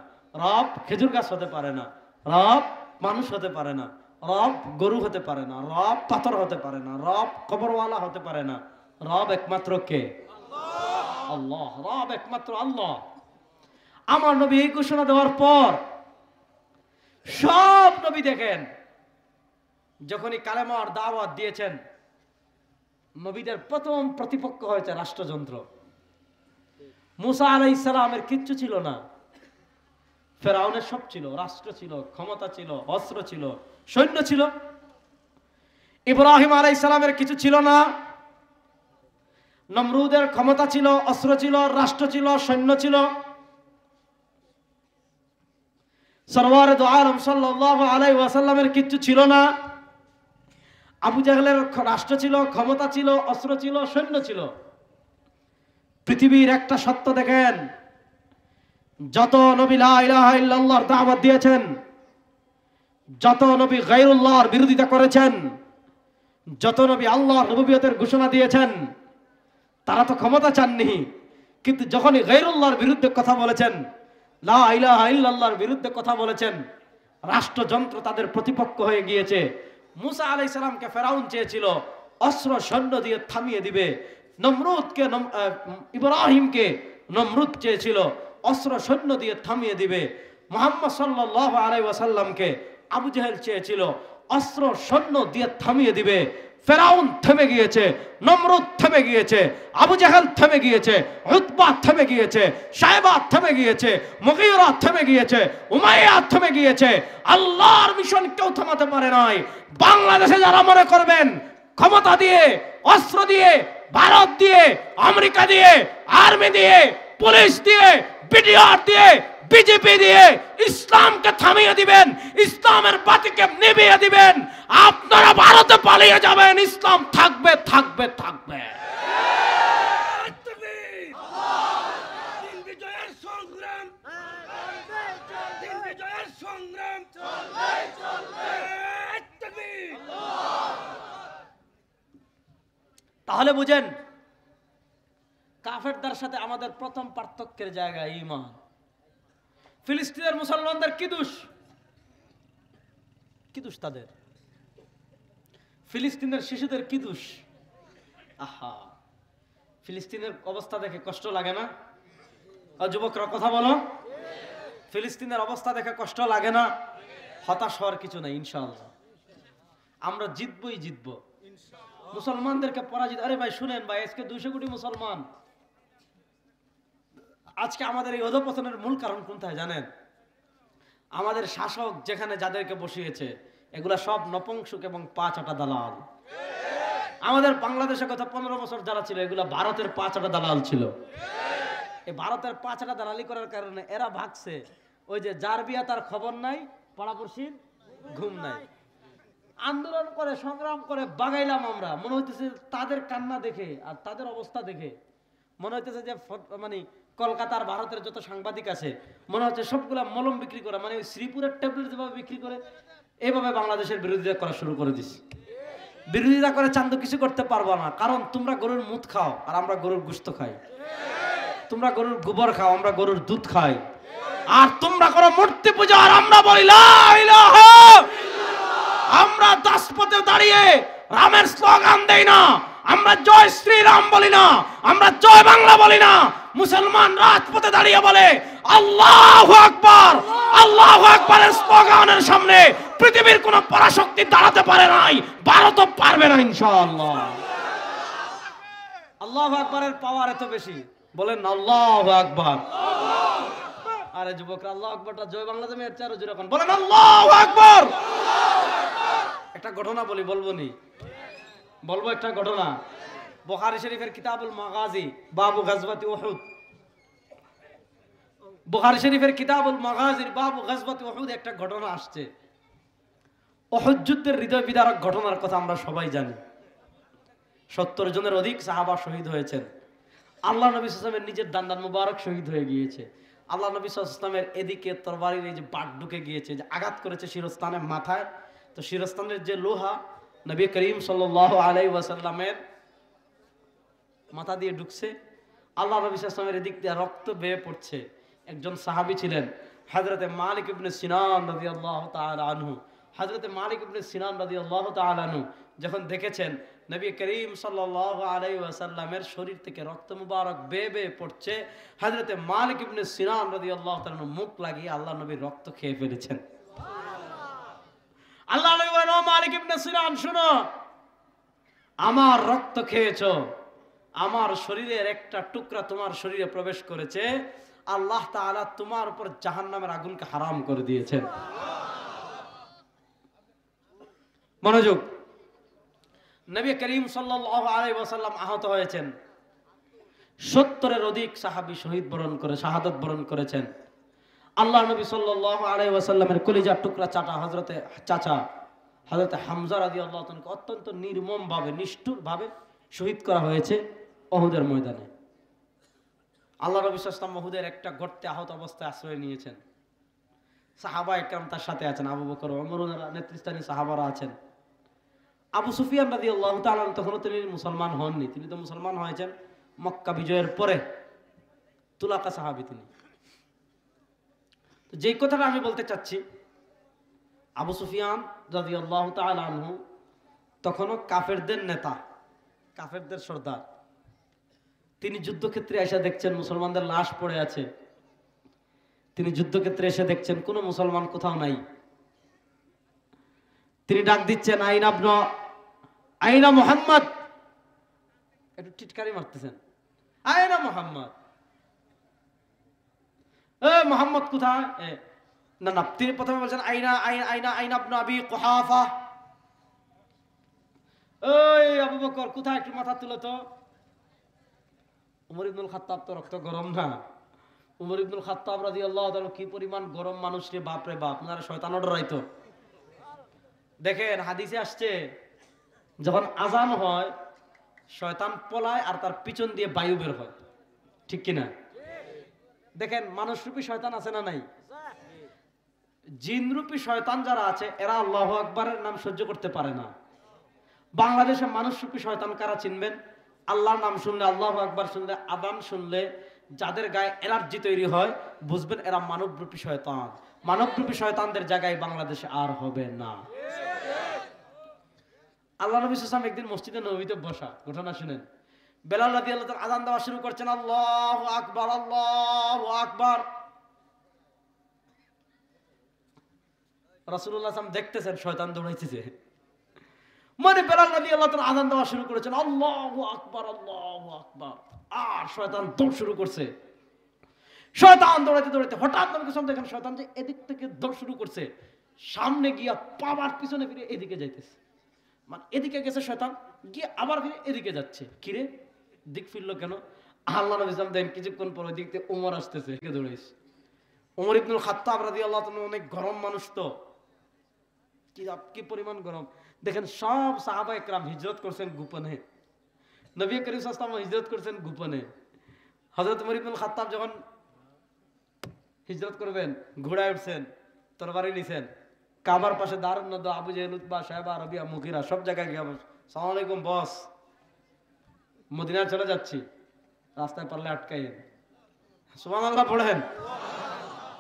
[SPEAKER 1] রব খেজুর গাছ হতে পারে না, রব মানুষ হতে পারে না, রব গরু হতে পারে না, রব পাথর হতে পারে না, রব কবরওয়ালা হতে পারে না। রব একমাত্র কে? আল্লাহ। রব একমাত্র আল্লাহ। আমার নবী এই ঘোষণা দেওয়ার পর সব নবী দেখেন, যখনই কালেমার দাওয়াত দিয়েছেন, নবীদের প্রথম প্রতিপক্ষ হয়েছে রাষ্ট্রযন্ত্র। মুসা আলাইহিস সালামের কিচ্ছু ছিল না, ফেরাউনের সব ছিল, রাষ্ট্র ছিল, ক্ষমতা ছিল, অস্ত্র ছিল, সৈন্য ছিল। ইব্রাহিম আলাইহিস সালামের কিছু ছিল না, নমরুদের ক্ষমতা ছিল, অস্ত্র ছিল, রাষ্ট্র ছিল, সৈন্য ছিল। সরওয়ারে দু আলম সাল্লাল্লাহু আলাইহি ওয়াসাল্লামের কিচ্ছু ছিল না। আবু জাহেলের রাষ্ট্র ছিল, ক্ষমতা ছিল, অস্ত্র ছিল, সৈন্য ছিল। পৃথিবীর একটা সত্য দেখেন, যত নবী লা ইলাহা ইল্লাল্লাহর দাওয়াত দিয়েছেন, যত নবী গায়রুল্লাহর বিরোধিতা করেছেন, যত নবী আল্লাহর নবুয়তের ঘোষণা দিয়েছেন, তারা তো ক্ষমতা চাননি, কিন্তু যখনই গায়রুল্লাহর বিরুদ্ধে কথা বলেছেন, লা ইলাহা ইল্লাল্লাহর বিরুদ্ধে কথা বলেছেন, রাষ্ট্রযন্ত্র তাদের প্রতিপক্ষ হয়ে গিয়েছে। মুসা আলাইহিস সালামকে ফেরাউন চেয়েছিল অস্ত্র সৈন্য দিয়ে থামিয়ে দিবে, ইব্রাহিমকে নমরুদ চেয়েছিল অস্ত্র সৈন্য দিয়ে থামিয়ে দিবে, মুহাম্মদ সাল্লাল্লাহু আলাইহি ওয়াসাল্লামকে আবু জেহেল চেয়েছিল অস্ত্র সৈন্য দিয়ে থামিয়ে দিবে। ফেরাউন থেমে গিয়েছে, নমরুদ থেমে গিয়েছে, আবু জেহেল থেমে গিয়েছে, উতবা থেমে গিয়েছে, সাইবা থেমে গিয়েছে, মুগীরা থেমে গিয়েছে, উমাইয়া থেমে গিয়েছে। আল্লাহর মিশন কেউ থামাতে পারে নাই। বাংলাদেশে যারা মনে করবেন ক্ষমতা দিয়ে, অস্ত্র দিয়ে, ভারত দিয়ে, আমেরিকা দিয়ে, আর্মি দিয়ে, পুলিশ দিয়ে, বিডিআর দিয়ে, বিজেপি দিয়ে ইসলামকে থামিয়ে দিবেন, ইসলামের বাতিকে নিভিয়ে দিবেন, আপনারা ভারতে পালিয়ে যাবেন, ইসলাম থাকবে থাকবে থাকবে। তাহলে বুঝেন কাফেরদের সাথে আমাদের প্রথম পার্থক্যের জায়গা ঈমান। ফিলিস্তিনের মুসলমানদের কি দোষ? কি দোষ তাদের? ফিলিস্তিনের শিশুদের কি দোষ? আহা, ফিলিস্তিনের অবস্থা দেখে কষ্ট লাগে না? যুবকরা কথা বলো, ফিলিস্তিনের অবস্থা দেখে কষ্ট লাগে না? হতাশ হওয়ার কিছু নাই, ইনশাআল্লাহ আমরা জিতবই জিতব। মুসলমানদেরকে পরাজিত, আরে ভাই শুনেন ভাই, আজকে 200 কোটি মুসলমান, আজকে আমাদের এই অধঃপতনের মূল কারণ কোনটায় জানেন? আমাদের শাসক যেখানে যাদেরকে বসিয়েছে এগুলা সব নপুংসক এবং পাঁচটা দালাল। আমাদের বাংলাদেশে গত 15 বছর যারা ছিল এগুলা ভারতের পাঁচটা দালাল ছিল। এই ভারতের পাঁচটা দালালি করার কারণে এরা ভাগছে, ওই যে যার বিয়া তার খবর নাই, পাড়াপড়শির ঘুম নাই। আন্দোলন করে সংগ্রাম করে বাগাইলাম আমরা, মনে হইতেছে তাদের কান্না দেখে আর তাদের অবস্থা দেখে মনে হইতেছে যে মানে কলকাতার ভারতের যত সাংবাদিক আছে মনে হচ্ছে সবগুলা মলম বিক্রি করা, মানে শ্রীপুরের ট্যাবলেট যেভাবে বিক্রি করে এইভাবে বাংলাদেশের বিরোধিতা করা শুরু করে দিচ্ছে। বিরোধিতা করে চান্দ কিছু করতে পারবো না, কারণ তোমরা গরুর মুত খাও আর আমরা গরুর গোশত খাই, তোমরা গরুর গোবর খাও আমরা গরুর দুধ খাই, আর তোমরা করো মূর্তি পূজা আর আমরা বলি লা ইলাহা। আমরা দাসপথে দাঁড়িয়ে রামের স্লোগান দেই না, আমরা জয় শ্রীরাম বলি না, আমরা জয় বাংলা বলি না। মুসলমান রাজপথে দাঁড়িয়ে বলে আল্লাহু আকবার। আল্লাহু আকবারের স্লোগানের সামনে পৃথিবীর কোন পরাশক্তি দাঁড়াতে পারে নাই, ভারতও পারবে না ইনশাআল্লাহ। আল্লাহু আকবারের পাওয়ার এত বেশি, বলেন আল্লাহু আকবার। আরে যুবকরা আল্লাহু আকবারটা জয় বাংলা দেবে এর চারো জোরে কোন বলেন আল্লাহু আকবার। একটা ঘটনা বলি, বলবো একটা ঘটনা। বুখারী শরীফের কিতাবুল মাগাজি বাবু গাজওয়াতি উহুদ, বুখারী শরীফের কিতাবুল মাগাজির বাবু গাজওয়াতি উহুদ একটা ঘটনা আসছে। উহুদ যুদ্ধের হৃদয় বিদারক ঘটনার কথা আমরা সবাই জানি। 70 জনের অধিক সাহাবা শহীদ হয়েছেন। আল্লাহ নবী সাল্লাল্লাহু আলাইহি ওয়াসাল্লামের নিজের দান্দান মুবারক শহীদ হয়ে গিয়েছে। আল্লাহ নবী সাল্লাল্লাহু আলাইহি ওয়াসাল্লামের এদিকে তরবারির এই যে বাট ঢুকে গিয়েছে, যে আঘাত করেছে শিরস্থানের মাথায়, তো শিরস্থানের যে লোহা নবী করিম সাল্লাল্লাহু আলাইহি ওয়াসাল্লামের মাথা দিয়ে ঢুকছে। আল্লাহ নবী সাল্লাল্লাহু আলাইহি ওয়াসাল্লামের এদিক দিয়ে রক্ত বেয়ে পড়ছে। একজন সাহাবী ছিলেন হযরতে মালিক ইবনে সিনান রাদিয়াল্লাহু তাআলা আনহু। হযরতে মালিক ইবনে সিনান রাদিয়াল্লাহু তাআলা আনহু যখন দেখেছেন নবী করিম সাল্লাল্লাহু আলাইহি ওয়াসাল্লামের শরীর থেকে রক্ত মুবারক বেয়ে বেয়ে পড়ছে, হযরতে মালিক ইবনে সিনান রাদিয়াল্লাহু তাআলা মুখ লাগিয়ে আল্লাহ নবীর রক্ত খেয়ে ফেলেছেন। আল্লাহ নবী বলেন, ও মালিক ইবনে সিনান শুনো, আমার রক্ত খেয়েছো, আমার শরীরের একটা টুকরা তোমার শরীরে প্রবেশ করেছে, আল্লাহ তাআলা তোমার উপর জাহান্নামের আগুনকে হারাম করে দিয়েছেন। মনোযোগ, নবী করিম সাল্লাল্লাহু আলাইহি ওয়াসাল্লাম আহত হয়েছেন, 70-এর অধিক সাহাবী শহীদ বরণ করে শাহাদাত বরণ করেছেন। আল্লাহ নবী সাল্লাল্লাহু আলাইহি ওয়াসাল্লামের কলিজার টুকরা চাচা হযরতে হামজা রাদিয়াল্লাহু তাআলাকে অত্যন্ত নির্মম ভাবে, নিষ্ঠুর ভাবে শহীদ করা হয়েছে উহুদের ময়দানে। আল্লাহ নবী সাল্লাল্লাহু আলাইহি ওয়াসাল্লাম উহুদের একটা গর্তে আহত অবস্থায় আশ্রয় নিয়েছেন। সাহাবা একরাম তার সাথে আছেন, আবু বকর ওমর নেতৃস্থানীয় সাহাবারা আছেন। আবু সুফিয়ান রাদিয়াল্লাহু তাআলা তখনও তিনি মুসলমান হননি, তিনি তো মুসলমান হয়েছেন মক্কা বিজয়ের পরে, তুলাকা সাহাবী তিনি। তো যেই কথাটা আমি বলতে চাচ্ছি, আবু সুফিয়ান রাদিয়াল্লাহু তাআলা আনহু তখনও কাফেরদের নেতা, কাফেরদের সর্দার। তিনি যুদ্ধক্ষেত্রে এসে দেখছেন মুসলমানদের লাশ পড়ে আছে। তিনি যুদ্ধক্ষেত্রে এসে দেখছেন কোনো মুসলমান কোথাও নাই। তিনি ডাক দিচ্ছেন, আইনা মুহাম্মদ, একটু টিটকারি মারতেছেন, আইনা মুহাম্মদ, মুহাম্মদ কোথায়? না না, তিনি প্রথমে বলছেন আইনা আইনা আইনা আইনা ইবনে আবি কুহাফা, ওই আবু বকর কোথায়, একটু মাথা তুলো তো। উমর ইবনুল খাত্তাব তো রক্ত গরম না। উমর ইবনুল খাত্তাব রাদিয়াল্লাহু তাআলা কি পরিমাণ গরম মানুষ রে, বাপ রে বাপ, আপনারা শয়তান ডরাইতো। দেখেন হাদিসে আসছে, যখন আজান হয় শয়তান পলায় আর তার পিছন দিয়ে বায়ু বের হয়, ঠিক কিনা? দেখেন মানুষরূপী শয়তান আছে না নাই? জিনরূপী শয়তান যারা আছে এরা আল্লাহু আকবারের নাম সহ্য করতে পারে না। বাংলাদেশে মানুষরূপী শয়তান কারা চিনবেন? আল্লাহর নাম শুনলে, আল্লাহু আকবার শুনলে, আযান শুনলে যাদের গায়ে অ্যালার্জি তৈরি হয়, বুঝবেন এরা মানবরূপী শয়তান। মানবরূপী শয়তানদের জায়গায় বাংলাদেশে আর হবে না। আল্লাহ নবী সাল্লাল্লাহু আলাইহি ওয়াসাল্লাম একদিন মসজিদে নববীতে বসা, ঘটনা শুনেন। বেলাল রাদিয়াল্লাহু তাআলা আযান দেওয়া শুরু করছেন, আল্লাহু আকবার আল্লাহু আকবার। রাসূলুল্লাহ সাল্লাল্লাহু আলাইহি ওয়াসাল্লাম দেখতেছেন শয়তান দৌড়াইতেছে। মানে বেলাল রাদিয়াল্লাহু তাআলা আযান দেওয়া শুরু করেছেন, আল্লাহু আকবার আল্লাহু আকবার, আর শয়তান দৌড় শুরু করছে। শয়তান দৌড়াইতে দৌড়াইতে হঠাৎ নবী সাল্লাল্লাহু আলাইহি ওয়াসাল্লাম দেখেন শয়তান যে এদিক থেকে দৌড় শুরু করছে, সামনে গিয়া পাওয়ার পিছনে ফিরে এদিকে যাইতেছে। মানে এদিকে গেছে শয়তান, গিয়ে আবার ফিরে এদিকে যাচ্ছে। কিরে দিক ফিরলো কেন? আল্লাহ নবী সাল্লাল্লাহু আলাইহি ওয়াসাল্লাম দেখেন কিছুক্ষণ পর ওই দিক থেকে ওমর আসতেছে, দৌড়াইছে। ওমর ইবনুল খাত্তাব রাদিয়াল্লাহু তাআলা অনেক গরম মানুষ তো, কি পরিমাণ গরম। দেখেন সব সাহাবা একরাম হিজরত করছেন গোপনে, নবী করিম সাল্লাল্লাহু আলাইহি ওয়াসাল্লাম হিজরত করছেন গোপনে। হযরত ওমর ইবনুল খাত্তাব যখন হিজরত করবেন ঘোড়ায় উঠছেন, তরবারি নিছেন, কাবার পাশে দারুন নদ, Abu Jahl, Utba, Shaiba, Rabia, Mughira সব জায়গায় গিয়ে, আসসালামু আলাইকুম বস, মদিনা চলে যাচ্ছি, রাস্তায় পারলে আটকাইয়েন, সুবহানাল্লাহ পড়েন।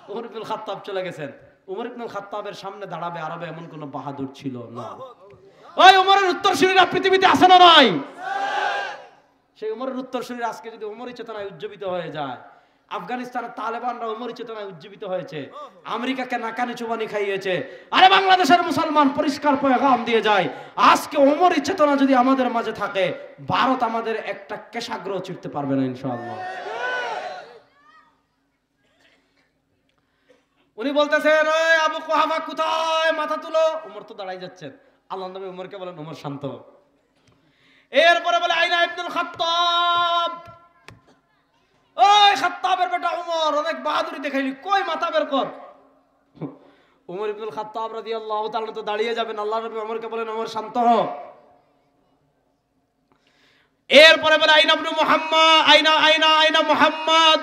[SPEAKER 1] ওমর ইবনুল খাত্তাব চলে গেছেন। ওমর ইবনুল খাত্তাবের সামনে দাঁড়াবে আরবে এমন কোন বাহাদুর ছিল না। ওই ওমরের উত্তরসূরিরা পৃথিবীতে আছে না নাই? সেই ওমরের উত্তরসূরিরা আজকে যদি ওমরি চেতনায় উজ্জীবিত হয়ে যায়, আফগানিস্তানের তালেবানরা ওমরি চেতনায় উজ্জীবিত হয়েছে, আমেরিকাকে নাকানি চুবানি খাইয়েছে, আরে বাংলাদেশের মুসলমান পরিষ্কার পয়গাম দিয়ে যায়, আজকে ওমরি চেতনা যদি আমাদের মাঝে থাকে, ভারত আমাদের একটা কেশাগ্রহ চিরতে পারবে না ইনশাআল্লাহ। উনি বলতেছেন, ওই আবু কুহাফা কোথায়, মাথা তুলো। ওমর তো দাঁড়াই যাচ্ছেন। আল্লাহ নবী ওমরকে বলেন, ওমর শান্ত। এরপরে বলে, আইনা ইবনুল খাত্তাব, ওই খাত্তাবের বেটা ওমর, অনেক বাহাদুরি দেখাইলি, কই মাথা বের কর। ওমর ইবনুল খাত্তাব রাদিয়াল্লাহু তাআলা তো দাঁড়িয়ে যাবেন। আল্লাহ নবী ওমরকে বলেন, ওমর শান্ত হ। এরপরে বলে, আইনা ইবনু মুহাম্মদ, আইনা আইনা আইনা মুহাম্মদ,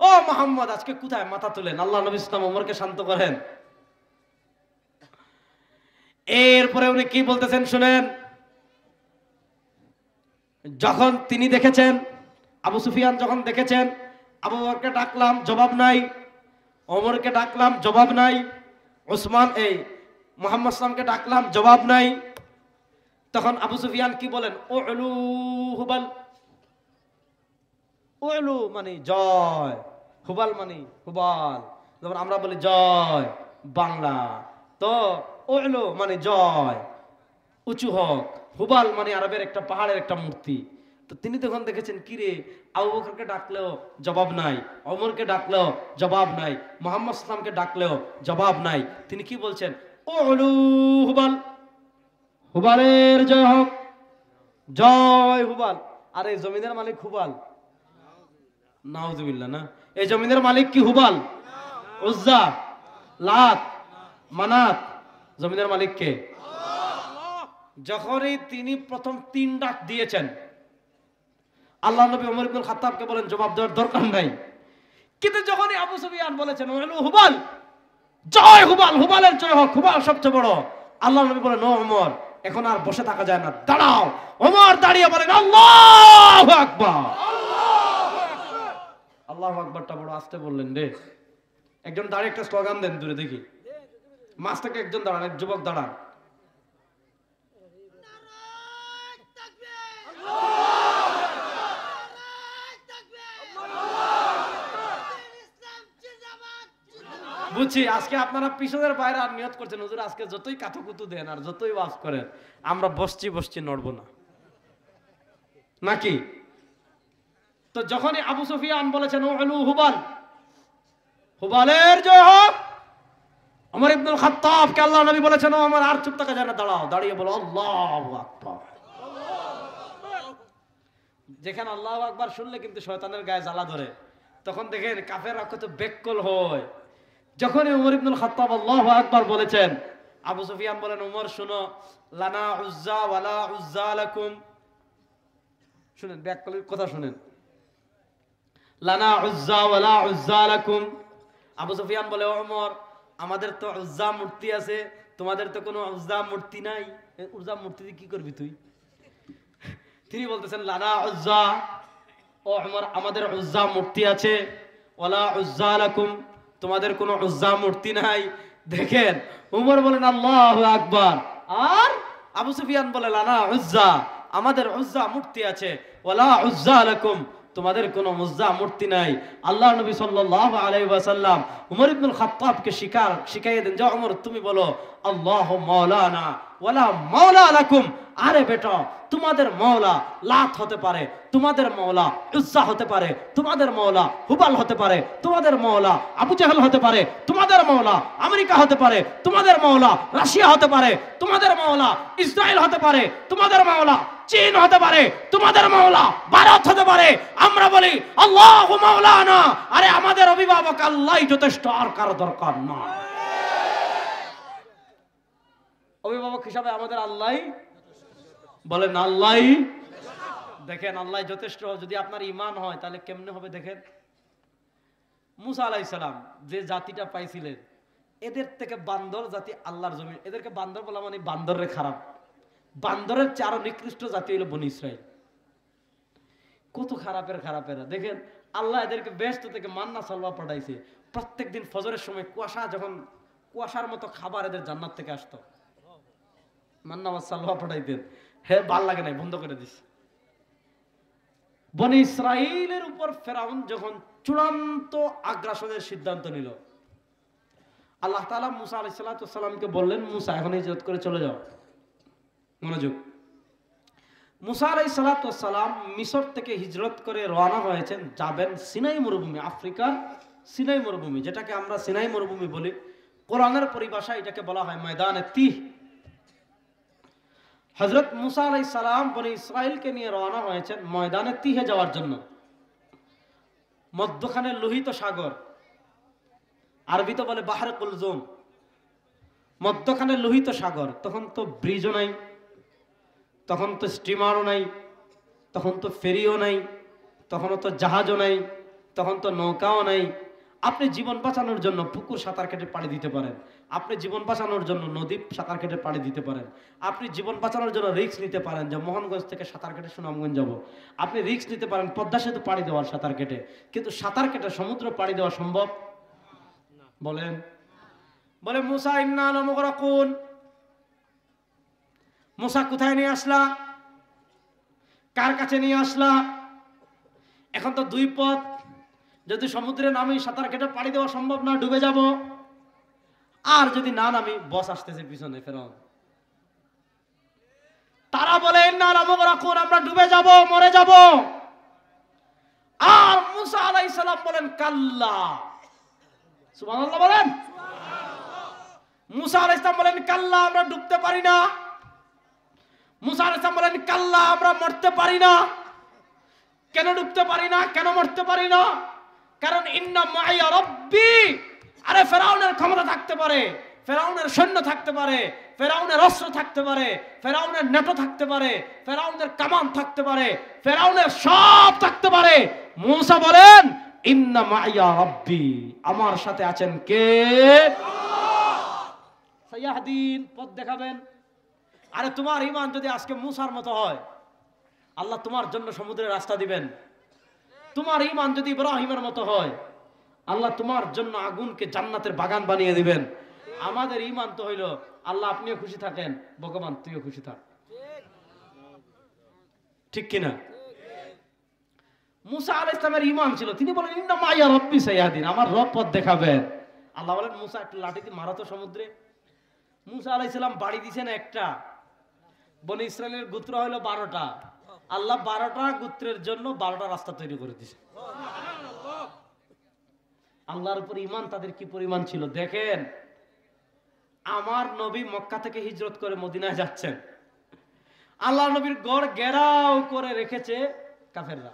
[SPEAKER 1] ও মুহাম্মদ আজকে কোথায়, মাথা তুলেন। আল্লাহ নবী সাল্লাল্লাহু আলাইহি ওয়াসাল্লাম ওমরকে শান্ত করেন। এরপরে উনি কি বলতেছেন শুনেন। যখন তিনি দেখেছেন, আবু সুফিয়ান যখন দেখেছেন আবু বকরকে ডাকলাম জবাব নাই, ওমরকে ডাকলাম জবাব নাই, ওসমান মুহাম্মদ সাল্লামকে ডাকলাম জবাব নাই, তখন আবু সুফিয়ান কি বলেন, উলু হুবাল, উলু মানে জয়, হুবাল মানে হুবাল, যেমন আমরা বলি জয় বাংলা, তো উলু মানে জয়, উঁচু হোক, হুবাল মানে আরবের একটা পাহাড়ের একটা মূর্তি। তো তিনি তখন দেখেছেন, কিরে আবু বকরকে ডাকলেও জবাব নাই, ওমরকে ডাকলেও জবাব নাই, মুহাম্মদ সাল্লামকে ডাকলেও জবাব নাই। তিনি কি বলছেন, উলু হুবাল, হুবালের জয় হোক, জয় হুবাল। আর এই জমিনের মালিক হুবাল, নাউজুবিল্লাহ না, এই জমিনের মালিক কি হুবাল, উজ্জা, লাত, মানাত, জমিনের মালিক কে? যখনই তিনি প্রথম 3 ডাক দিয়েছেন, আল্লাহ নবী ওমর ইবনুল খাত্তাবকে বলেন জবাব দেওয়ার দরকার নাই। কিন্তু যখনই আবু সুফিয়ান বলেছেন ওয়ালু হুবাল, জয় হুবাল, হুবালের জয় হোক, হুবাল সবচেয়ে বড়, আল্লাহ নবী বলেন, ও ওমর এখন আর বসে থাকা যায় না, দাঁড়াও। ওমর দাঁড়িয়ে বলেন, আল্লাহু আকবার। আল্লাহু আকবারটা বড় আস্তে বললেন রে। একজন দাঁড়িয়ে একটা স্লোগান দেন দূরে দেখি, মাঝ থেকে একজন দাঁড়ান, এক যুবক দাঁড়ান। বুঝছি আজকে আপনারা পিছনের বাইরে আর নিয়ত করছেন, হুজুর আজকে যতই কাতুকুতু দেন আর যতই ওয়াজ করেন আমরা বসছি নড়বো না, নাকি? তো যখনই আবু সুফিয়ান বলেছেন উলু হুবাল, হুবালের জয় হোক, ওমর ইবনুল খাত্তাবকে আল্লাহ নবী বলেছেন ও আমার আর চুপ থাকা যায় না, দাঁড়াও, দাঁড়িয়ে বলো আল্লাহু আকবার। যেখানে আল্লাহু আকবার শুনলে কিন্তু শয়তানের গায়ে জ্বালা ধরে, তখন দেখেন কাফেররা কত বেকল হয়। যখনই ওমর ইবনুল খাত্তাব আল্লাহু আকবার বলেছেন, আবু সুফিয়ান বলেন ওমর শুনো, লানা উজ্জা ওয়ালা উজ্জা লাকুম। শুনেন বেকলের কথা শুনেন, লানা উজ্জা ওয়ালা উজ্জা লাকুম। আবু সুফিয়ান বলে ওমর আমাদের তো উজ্জা মূর্তি আছে, তোমাদের তো কোনো উজ্জা মূর্তি নাই। উজ্জা মূর্তি দিয়ে কি করবি তুই? তিনি বলতেছেন লানা উজ্জা, ও ওমর আমাদের উজ্জা মূর্তি আছে, ওয়ালা উজ্জা লাকুম, তোমাদের কোনো উজ্জা মূর্তি নাই। দেখেন উমর বলেন আল্লাহু আকবার, আর আবু সুফিয়ান বলে লানা উজ্জা, আমাদের উজ্জা মূর্তি আছে, ওয়ালা উজ্জা লাকুম, তোমাদের কোনো উজ্জা মূর্তি নাই। আল্লাহ নবী সাল্লাল্লাহু আলাইহি ওয়াসাল্লাম উমর ইবনুল খাত্তাবকে শিখাইয়ে দেন যে ওমর তুমি বলো আল্লাহু মাওলানা ওয়ালা মাওলা লাকুম। আরে বেটা তোমাদের মাওলা লাত হতে পারে, তোমাদের মাওলা উজ্জা হতে পারে, তোমাদের মাওলা হুবাল হতে পারে, তোমাদের মাওলা আবু জাহেল হতে পারে, তোমাদের মাওলা আমেরিকা হতে পারে, তোমাদের মাওলা রাশিয়া হতে পারে, তোমাদের মাওলা ইসরায়েল হতে পারে, তোমাদের মাওলা চীন হতে পারে, তোমাদের মাওলা ভারত হতে পারে। আমরা বলি আল্লাহু মাওলানা, আরে আমাদের অভিভাবক আল্লাহই যথেষ্ট, আর কারো দরকার না। অভিভাবক হিসাবে আমাদের আল্লাহই, বলেন আল্লাহই। দেখেন আল্লাহ যথেষ্ট। যদি আপনার ঈমান হয় তাহলে কেমনে হবে দেখেন, মুসা আলাইহিস সালাম যে জাতিটা পাইছিলেন, এদের থেকে বান্দর জাতি আল্লাহর জমিন, এদেরকে বান্দর বলা মানে বান্দরের খারাপ, বান্দরের চারো নিকৃষ্ট জাতি হলো বনি ইসরাইল। কত খারাপেরা দেখেন, আল্লাহ এদেরকে বেহেশত থেকে মান্না সালওয়া পাঠাইছে। প্রত্যেকদিন ফজরের সময় কুয়াশার মতো খাবার এদের জান্নাত থেকে আসতো, মান্না সালওয়া পাঠাইতেন। হ্যাঁ ভাল লাগে নাই, বন্ধ করে দিস। বনি ইসরাইলের উপর ফেরাউন যখন চূড়ান্ত আগ্রাসনের সিদ্ধান্ত নিল, আল্লাহ তাআলা মুসা আলাইহিস সালামকে বললেন মুসা এখন হিজরত করে চলে যাও। মনোযোগ, মুসা আলাইহিস সালাম মিশর থেকে হিজরত করে রওনা হয়েছেন, যাবেন সিনাই মরুভূমি, আফ্রিকার সিনাই মরুভূমি, যেটাকে আমরা সিনাই মরুভূমি বলি। কোরআনের পরিভাষায় এটাকে বলা হয় ময়দানে তিহ। হযরত মুসা আলাইহিস সালাম বনি ইসরাইলকে নিয়ে রওনা হয়েছেন ময়দানে তিহে যাওয়ার জন্য। মধ্যখানে লোহিত সাগর, আরবিতে বলে বাহরে কুলজুম, মধ্যখানে লোহিত সাগর। তখন তো ব্রিজও নাই, তখন তো স্টিমারও নাই, তখন তো ফেরিও নাই, তখন তো জাহাজও নাই, তখন তো নৌকাও নাই। আপনি জীবন বাঁচানোর জন্য পুকুর সাঁতার কেটে পাড়ি দিতে পারেন, আপনি জীবন বাঁচানোর জন্য নদী সাঁতার কেটে পাড়ি দিতে পারেন, আপনি জীবন বাঁচানোর জন্য রিস্ক নিতে পারেন যে মোহনগঞ্জ থেকে সাঁতার কেটে সুনামগঞ্জ যাব, আপনি রিস্ক নিতে পারেন পদ্মা সেতু পাড়ি দেওয়ার সাঁতার কেটে। কিন্তু সাঁতার কেটে সমুদ্র পাড়ি দেওয়া সম্ভব? বলেন। বলে মুসা ইন্না লামুগরাকুন, মুসা কোথায় নিয়ে আসলা, কার কাছে নিয়ে আসলা? এখন তো দুই পথ, যদি সমুদ্রে নামি সাঁতার কেটে পাড়ি দেওয়া সম্ভব না, ডুবে যাব। আর যদি না নামি, বস আসতেছে পিছনে ফেরাউন। তারা বলে না লামুগরাকুন, আমরা ডুবে যাব, মরে যাব। আর মুসা আলাইহিস সালাম বলেন কাল্লা, সুবহানাল্লাহ বলেন। মুসা আলাইহিস সালাম বলেন কাল্লা, আমরা ডুবতে পারি না। মুসা আলাইহিস সালাম বলেন কাল্লা, আমরা মরতে পারি না। কেন ডুবতে পারি না, কেন মরতে পারি না? কারণ ইন্না মাইয়া রব্বি। আরে ফেরাউনের ক্ষমতা থাকতে পারে, ফেরাউনের সৈন্য থাকতে পারে, ফেরাউনের অস্ত্র থাকতে পারে, ফেরাউনের নেটো থাকতে পারে, ফেরাউনের কামান থাকতে পারে, ফেরাউনের সব থাকতে পারে। মুসা বলেন ইন্না মাইয়া রব্বি, আমার সাথে আছেন কে? সাইয়াহদিন, পথ দেখাবেন। আরে তোমার ঈমান যদি আজকে মুসার মতো হয়, আল্লাহ তোমার জন্য সমুদ্রের রাস্তা দিবেন। তোমার ঈমান যদি ইব্রাহিমের মতো হয়, আল্লাহ তোমার জন্য আগুনকে জান্নাতের বাগান বানিয়ে দিবেন। আমাদের ঈমান তো হইল আল্লাহ আপনিও খুশি থাকেন, ভগবান তুইও খুশি থাক, ঠিক কিনা? মুসা আলাইহিস সালামের ঈমান ছিল, তিনি বলেন ইন্না মাইয়া রাব্বি সাইয়াহদিন, আমার রব পথ দেখাবেন। আল্লাহ বলেন মুসা একটু লাঠি দিয়ে মারো তো সমুদ্রে। মুসা আলাইহিস সালাম বাড়ি দিয়েছেন একটা, বনি ইসরাইলের গোত্র হলো 12টা, আল্লাহ 12টা গোত্রের জন্য 12টা রাস্তা তৈরি করে দিয়েছে। আল্লাহর উপর ঈমান তাদের কি পরিমাণ ছিল দেখেন। আমার নবী মক্কা থেকে হিজরত করে মদিনায় যাচ্ছেন, আল্লাহ নবীর গড় ঘেরাও করে রেখেছে কাফেররা,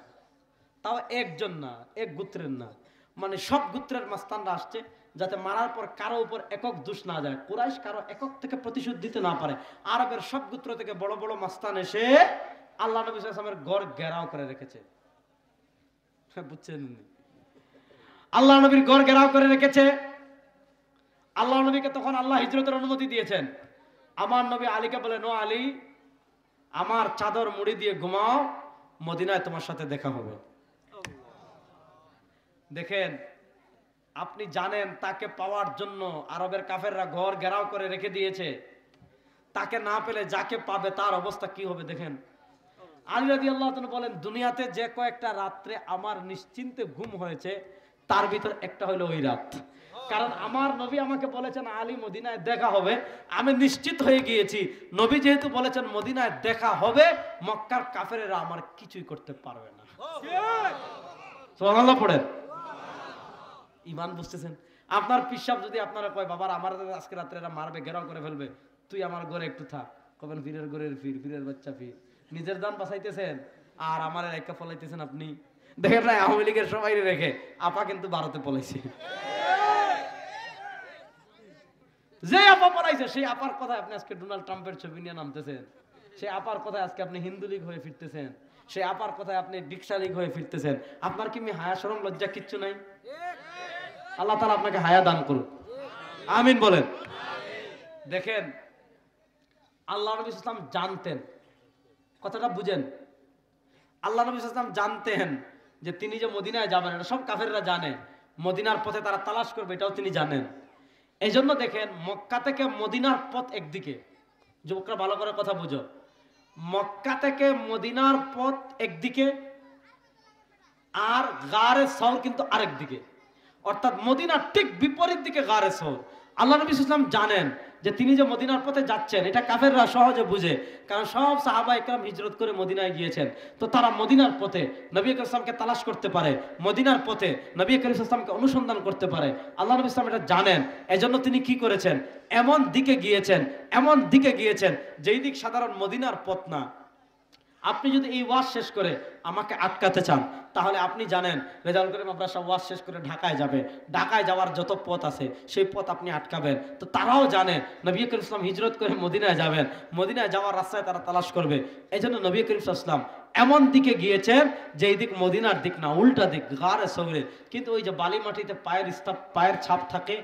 [SPEAKER 1] তাও একজন না, এক গোত্রের না, মানে সব গোত্রের মাস্তানরা আসছে যাতে মারার পর কারো উপর একক দোষ না যায়, কুরাইশ কারো একক থেকে প্রতিশোধ দিতে না পারে। আরবের সব গোত্র থেকে বড় বড় মাস্তান এসে আল্লাহ নবী সাল্লাল্লাহু আলাইহি ওয়াসাল্লামের গড় ঘেরাও করে রেখেছে, বুঝছেন? আল্লাহ নবীর গড় ঘেরাও করে রেখেছে। আল্লাহ নবীকে তখন আল্লাহ হিজরতের অনুমতি দিয়েছেন। আমার নবী আলীকে বলেন, ও আলী, আমার চাদর মুড়ি দিয়ে ঘুমাও, মদিনায় তোমার সাথে দেখা হবে। দেখেন, আপনি জানেন তাকে পাওয়ার জন্য আরবের কাফেররা ঘর ঘেরাও করে রেখে দিয়েছে, তাকে না পেলে যাকে পাবে তার অবস্থা কি হবে দেখেন। আলী রাদিয়াল্লাহু তাআলা বলেন, দুনিয়াতে যে কয়েকটা রাত্রে আমার নিশ্চিন্তে ঘুম হয়েছে তার ভিতর একটা হলো ওই রাত। কারণ আমার নবী আমাকে বলেছেন আলী মদিনায় দেখা হবে, আমি নিশ্চিত হয়ে গিয়েছি নবী যেহেতু বলেছেন মদিনায় দেখা হবে, মক্কার কাফেরেরা আমার কিছুই করতে পারবে না। সুবহানাল্লাহ পড়েন। ঈমান বুঝতেছেন? আপনার পিসাব যদি আপনারা কয় বাবার আমার আজকে রাত্রে এরা মারবে, ঘেরাও করে ফেলবে, তুই আমার ঘরে একটু থাক, কবেন ফিরের ঘরের ফিরের বাচ্চা ফির, নিজের দান বাঁচাইতেছেন আর আমার একা ফলাইতেছেন আপনি। দেখেন না, আওয়ামী লীগের সবাই রেখে আপা কিন্তু ভারতে পলাইছে। যে আপা পলাইছে সেই আপার কথায় আপনি আজকে ডোনাল্ড ট্রাম্পের ছবি নিয়ে নামতেছেন, সেই আপার কথায় আজকে আপনি হিন্দু লীগ হয়ে ফিরতেছেন, সেই আপার কথায় আপনি ডিক্সা লীগ হয়ে ফিরতেছেন। আপনার কি হায়া শরম লজ্জা কিচ্ছু নাই? আল্লাহ তাআলা আপনাকে হায়া দান করুন, আমিন বলেন। দেখেন, আল্লাহ নবী সাল্লাল্লাহু আলাইহি ওয়াসাল্লাম জানতেন, কথাটা বুঝেন, আল্লাহ নবী সাল্লাল্লাহু আলাইহি ওয়াসাল্লাম জানতেন যে তিনি যে মদিনায় যাবেন এটা সব কাফেররা জানে, মদিনার পথে তারা তালাশ করবে এটাও তিনি জানেন। এই জন্য দেখেন, মক্কা থেকে মদিনার পথ একদিকে, যুবকরা ভালো করে কথা বুঝো, মক্কা থেকে মদিনার পথ একদিকে আর গারে সওর কিন্তু আরেক দিকে, অর্থাৎ মদিনার ঠিক বিপরীত দিকে গারে সওর। আল্লাহ নবী সাল্লাল্লাহু আলাইহি ওয়াসাল্লাম জানেন যে তিনি যে মদিনার পথে যাচ্ছেন এটা কাফেররা সহজে বুঝে, কারণ সব সাহাবা একরাম হিজরত করে মদিনায় গিয়েছেন, তো তারা মদিনার পথে নবী করিম সাল্লাল্লাহু আলাইহি ওয়াসাল্লামকে তালাশ করতে পারে, মদিনার পথে নবী করিম সাল্লাল্লাহু আলাইহি ওয়াসাল্লামকে অনুসন্ধান করতে পারে। আল্লাহ নবী সাল্লাল্লাহু আলাইহি ওয়াসাল্লাম এটা জানেন, এজন্য তিনি কি করেছেন, এমন দিকে গিয়েছেন যেই দিক সাধারণ মদিনার পথ না। আপনি যদি এই ওয়াজ শেষ করে আমাকে আটকাতে চান তাহলে আপনি জানেন রেজাউল করিম মাদ্রাসা ওয়াজ শেষ করে ঢাকায় যাবে, ঢাকায় যাওয়ার যত পথ আছে সেই পথ আপনি আটকাবেন, তো তারাও জানে নবী করিম সাল্লাল্লাহু আলাইহি ওয়াসাল্লাম হিজরত করে মদিনায় যাবেন, মদিনায় যাওয়ার রাস্তায় তারা তালাশ করবে। এই জন্য নবী করিম সাল্লাল্লাহু আলাইহি ওয়াসাল্লাম এমন দিকে গিয়েছেন যে এই দিক মদিনার দিক না, উল্টা দিক গারে সওরে। কিন্তু ওই যে বালি মাটিতে পায়ের ছাপ থাকে,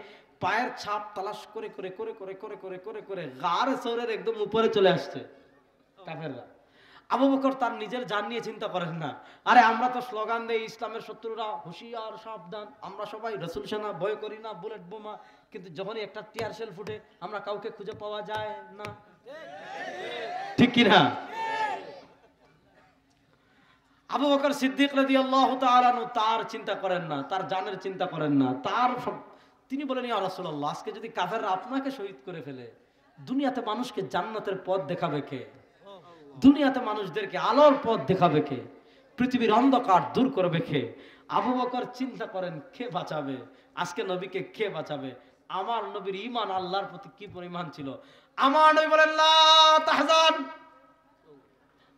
[SPEAKER 1] পায়ের ছাপ তালাশ করে করে করে করে করে করে করে করে গারে সওরের একদম উপরে চলে আসছে কাফেররা। আবু বকর তার নিজের জান নিয়ে চিন্তা করেন না, আরে আমরা তো স্লোগান দেই ইসলামের শত্রুরা হুঁশিয়ার সাবধান, আমরা সবাই রাসূল সেনা ভয় করি না, বুলেট বোমা, কিন্তু যখনই একটা টিয়ার শেল ফুটে আমরা কাউকে খুঁজে পাওয়া যায় না, ঠিক কি না? আবু বকর সিদ্দিক রাদিয়াল্লাহু তাআলা আনহু তার চিন্তা করেন না, তার জানের চিন্তা করেন না, তার তিনি বলেন ইয়া রাসূলুল্লাহ, আজকে যদি কাফেররা আপনাকে শহীদ করে ফেলে দুনিয়াতে মানুষকে জান্নাতের পথ দেখাবে কে? দুনিয়াতে মানুষদেরকে আলোর পথ দেখাবে কে? পৃথিবীর অন্ধকার দূর করবে কে? আবু বকর চিন্তা করেন কে বাঁচাবে, আজকে নবীকে কে বাঁচাবে? আমার নবীর ঈমান আল্লাহর প্রতি কি পরিমাণ ছিল। আমার নবী বলেন লা তাহজান,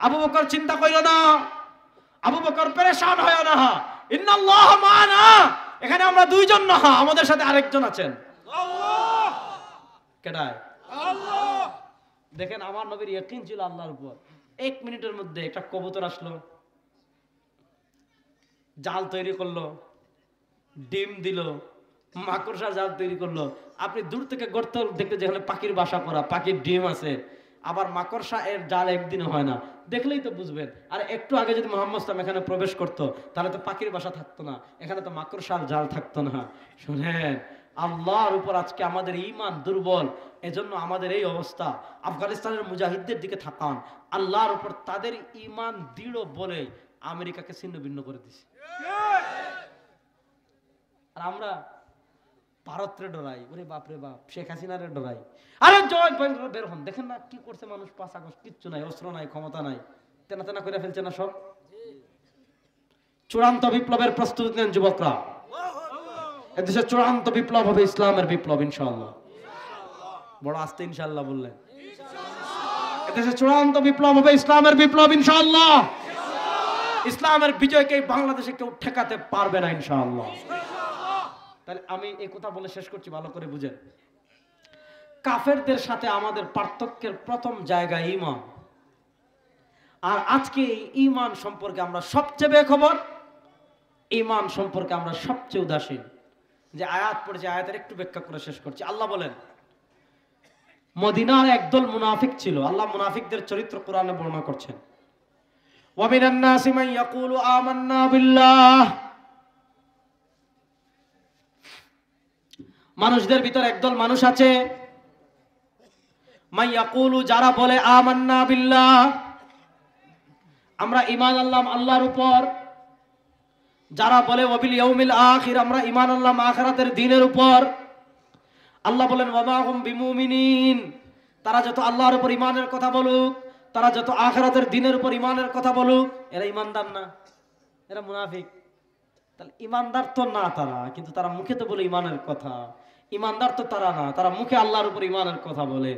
[SPEAKER 1] আবু বকর চিন্তা কইরো না, আবু বকর পেরেশান হয় না, ইন্নাল্লাহ মা'ানা, এখানে আমরা দুইজন না, আমাদের সাথে আরেকজন আছেন। আল্লাহ কেডায়? আল্লাহ। দেখেন আমার নবীর ইয়াকিন ছিল আল্লাহর উপর। 1 মিনিটের মধ্যে একটা কবুতর আসলো, জাল তৈরি করলো, ডিম দিল, মাকড়সা জাল তৈরি করলো। আপনি দূর থেকে গর্ত দেখতে যেখানে পাখির বাসা করা, পাখির ডিম আছে, আবার মাকড়সা এর জাল একদিনে হয় না, দেখলেই তো বুঝবেন। আর একটু আগে যদি মুহাম্মদ সাল্লাল্লাহু আলাইহি ওয়াসাল্লাম এখানে প্রবেশ করতো তাহলে তো পাখির বাসা থাকতো না, এখানে তো মাকড়সার জাল থাকতো না। শুনেন, আল্লাহর উপর আজকে আমাদের ঈমান দুর্বল, এজন্য আমাদের এই অবস্থা। আফগানিস্তানের মুজাহিদদের দিকে তাকান, আল্লাহর উপর তাদের ঈমান দৃঢ় বলে আমেরিকাকে ছিন্ন ভিন্ন করে দিছে। আর আমরা ভারতরে ডরাই, ওরে বাপরে বাপ, শেখ হাসিনারে ডরাই। আরে জয় বের হন, দেখেন না কি করছে মানুষ। 5 আগস্ট কিচ্ছু নাই, অস্ত্র নাই, ক্ষমতা নাই, তেনা তেনা করে ফেলছে না সব। চূড়ান্ত বিপ্লবের প্রস্তুতি নেন যুবকরা। এদেশে চূড়ান্ত বিপ্লব হবে, ইসলামের বিপ্লব ইনশাআল্লাহ। বড় আস্তে ইনশাআল্লাহ বললেন। এদেশে চূড়ান্ত বিপ্লব হবে, ইসলামের বিপ্লব ইনশাআল্লাহ। ইসলামের বিজয়কে বাংলাদেশে কেউ ঠেকাতে পারবে না ইনশাআল্লাহ। তাহলে আমি এই কথা বলে শেষ করছি, ভালো করে বুঝেন। কাফেরদের সাথে আমাদের পার্থক্যের প্রথম জায়গা ঈমান। আর আজকে এই ঈমান সম্পর্কে আমরা সবচেয়ে বেখবর, ঈমান সম্পর্কে আমরা সবচেয়ে উদাসীন। যে আয়াত পড়েছে, আয়াতের একটু ব্যাখ্যা করে শেষ করছি। আল্লাহ বলেন, মদিনার একদল মুনাফিক ছিল। আল্লাহ মুনাফিকদের চরিত্র কোরআনে বর্ণনা করছেন। ওয়া মিনান নাসি মান ইয়াকুলু আমান্না বিল্লাহ। মানুষদের ভিতর একদল মানুষ আছে, মান ইয়াকুলু, যারা বলে আমান্না বিল্লাহ, আমরা ঈমান আনলাম আল্লাহর উপর। যারা বলে ওয়াবিল ইয়াউমিল আখির, আমরা ঈমান আনলাম আখিরাতের দিনের উপর। আল্লাহ বলেন ওয়া মা হুম বিমুমিনিন, তারা যত আল্লাহর উপর ঈমানের কথা বলুক, তারা যত আখিরাতের দিনের উপর ঈমানের কথা বলুক, এরা ঈমানদার না, এরা মুনাফিক। তাহলে ঈমানদার তো না তারা, কিন্তু তারা মুখে তো বলে ঈমানের কথা। ঈমানদার তো তারা না, তারা মুখে আল্লাহর উপর ঈমানের কথা বলে।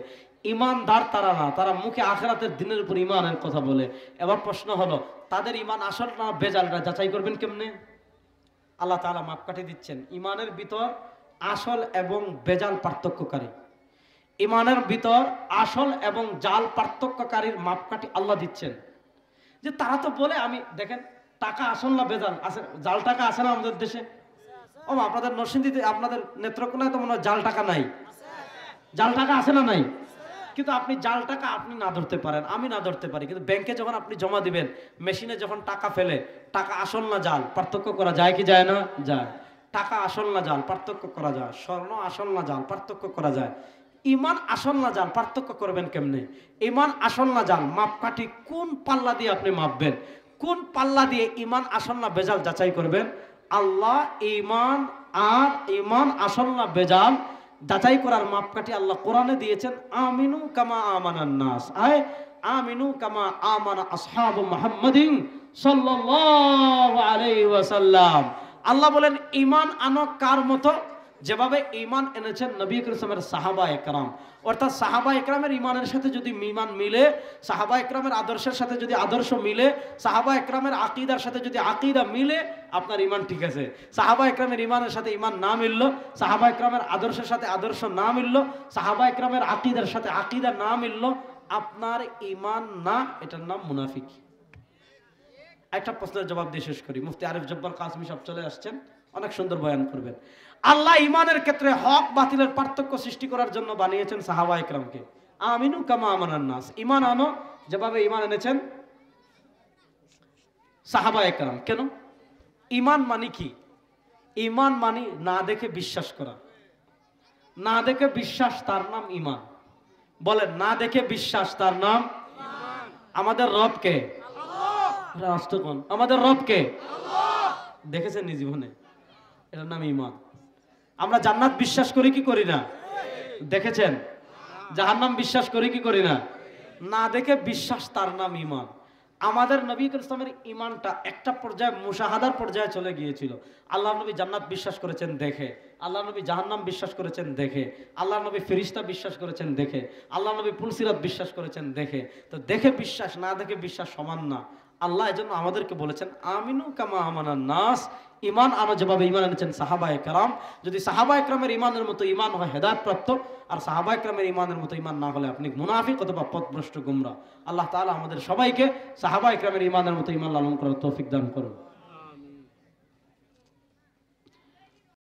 [SPEAKER 1] ঈমানদার তারা না, তারা মুখে আখিরাতের দিনের উপর ঈমানের কথা বলে। এবার প্রশ্ন হলো, তাদের ঈমান আসল না বেজালটা যাচাই করবেন কেমনে? আল্লাহ তাআলা মাপকাঠি দিচ্ছেন। ঈমানের ভিতর আসল এবং বেজাল পার্থক্যকারী, ঈমানের ভিতর আসল এবং জাল পার্থক্যকারীর মাপকাঠি আল্লাহ দিচ্ছেন। যে তারা তো বলে, আমি দেখেন টাকা আসল না বেজাল আছে, জাল টাকা আছে না আমাদের দেশে? ও আপনাদের নরসিংদীতে, আপনাদের নেত্রকোনায় তো মনে হয় জাল টাকা নাই। জাল টাকা আছে না নাই? কিন্তু আপনি জাল টাকা আপনি না ধরতে পারেন, আমি না ধরতে পারি, কিন্তু ব্যাংকে যখন আপনি জমা দিবেন, মেশিনে যখন টাকা ফেলে, টাকা আসল না জাল পার্থক্য করা যায় কি যায় না? যায়। টাকা আসল না জাল পার্থক্য করা যায়। স্বর্ণ আসল না জাল পার্থক্য করা যায়। ঈমান আসল না জাল পার্থক্য করবেন কেমনে? ঈমান আসল না জাল মাপকাঠি কোন পাল্লা দিয়ে আপনি মাপবেন? কোন পাল্লা দিয়ে ঈমান আসল না বেজাল যাচাই করবেন? আল্লাহ ঈমান আর ঈমান আসল না বেজাল যাচাই করার মাপকাঠি আল্লাহ কোরআনে দিয়েছেন। আমিনু কামা আমানান নাস, আয় আমিনু কামা আমানা আসহাবু মুহাম্মাদিন সাল্লাল্লাহু আলাইহি ওয়াসাল্লাম। আল্লাহ বলেন ঈমান আনো কার মতো? যেভাবে ঈমান এনেছেন নবী করিমের সাহাবায়ে কেরাম। অর্থাৎ সাহাবায়ে কেরামের ঈমানের সাথে যদি ঈমান মিলে, সাহাবায়ে কেরামের আদর্শের সাথে যদি আদর্শ মিলে, সাহাবায়ে কেরামের আকীদার সাথে যদি আকীদা মিলে, আপনার ঈমান ঠিক আছে। সাহাবায়ে কেরামের ঈমানের সাথে ঈমান না মিলল, সাহাবায়ে কেরামের আদর্শের সাথে আদর্শ না মিলল, সাহাবায়ে কেরামের আকীদার সাথে আকীদা না মিলল, আপনার ঈমান না, এটার নাম মুনাফিক। একটা প্রশ্নের জবাব দিয়ে শেষ করি। মুফতি আরিফ জব্বার কাসমি সব চলে আসছেন, অনেক সুন্দর বয়ান করবেন। আল্লাহ ঈমানের ক্ষেত্রে হক বাতিলের পার্থক্য সৃষ্টি করার জন্য বানিয়েছেন সাহাবায়ে কেরামকে। আমিনু কামা আমানান নাস, ঈমান আনো যেভাবে ঈমান এনেছেন সাহাবায়ে কেরাম। কেন? ঈমান মানে কি? ঈমান মানে না দেখে বিশ্বাস করা। না দেখে বিশ্বাস, তার নাম ঈমান। বলেন, না দেখে বিশ্বাস, তার নাম ঈমান। আমাদের রব কে? আল্লাহ। রাষ্ট্রগণ, আমাদের রব কে? আল্লাহ। দেখেছেন নি জীবনে? এটার নাম ঈমান। আমরা জান্নাত বিশ্বাস করি কি করি না? দেখেছেন? জাহান্নাম বিশ্বাস করি কি করি না? না দেখে বিশ্বাস, তার নাম ঈমান। আমাদের নবী ইসলামের ঈমানটা একটা পর্যায়ে মুশাহাদার পর্যায়ে চলে গিয়েছিল। আল্লাহ নবী জান্নাত বিশ্বাস করেছেন দেখে, আল্লাহ নবী জাহান্নাম বিশ্বাস করেছেন দেখে, আল্লাহ নবী ফেরেশতা বিশ্বাস করেছেন দেখে, আল্লাহ নবী পুলসিরাত বিশ্বাস করেছেন দেখে। তো দেখে বিশ্বাস, না দেখে বিশ্বাস সমান না। আল্লাহ এজন্য আমাদেরকে বলেছেন আমিনু কামা আমানান নাস, ঈমান আনো যেভাবে ঈমান এনেছেন সাহাবায়ে কেরাম। যদি সাহাবায়ে কেরামের ঈমানের মতো ঈমান হয় হেদায়েত প্রাপ্ত, আর সাহাবায়ে কেরামের ঈমানের মতো ঈমান না হলে আপনি মুনাফিক অথবা পথভ্রষ্ট গুমরা। আল্লাহ তাআলা আমাদের সবাইকে সাহাবায়ে কেরামের ঈমানের মতো ঈমান লালন করার তৌফিক দান করুন।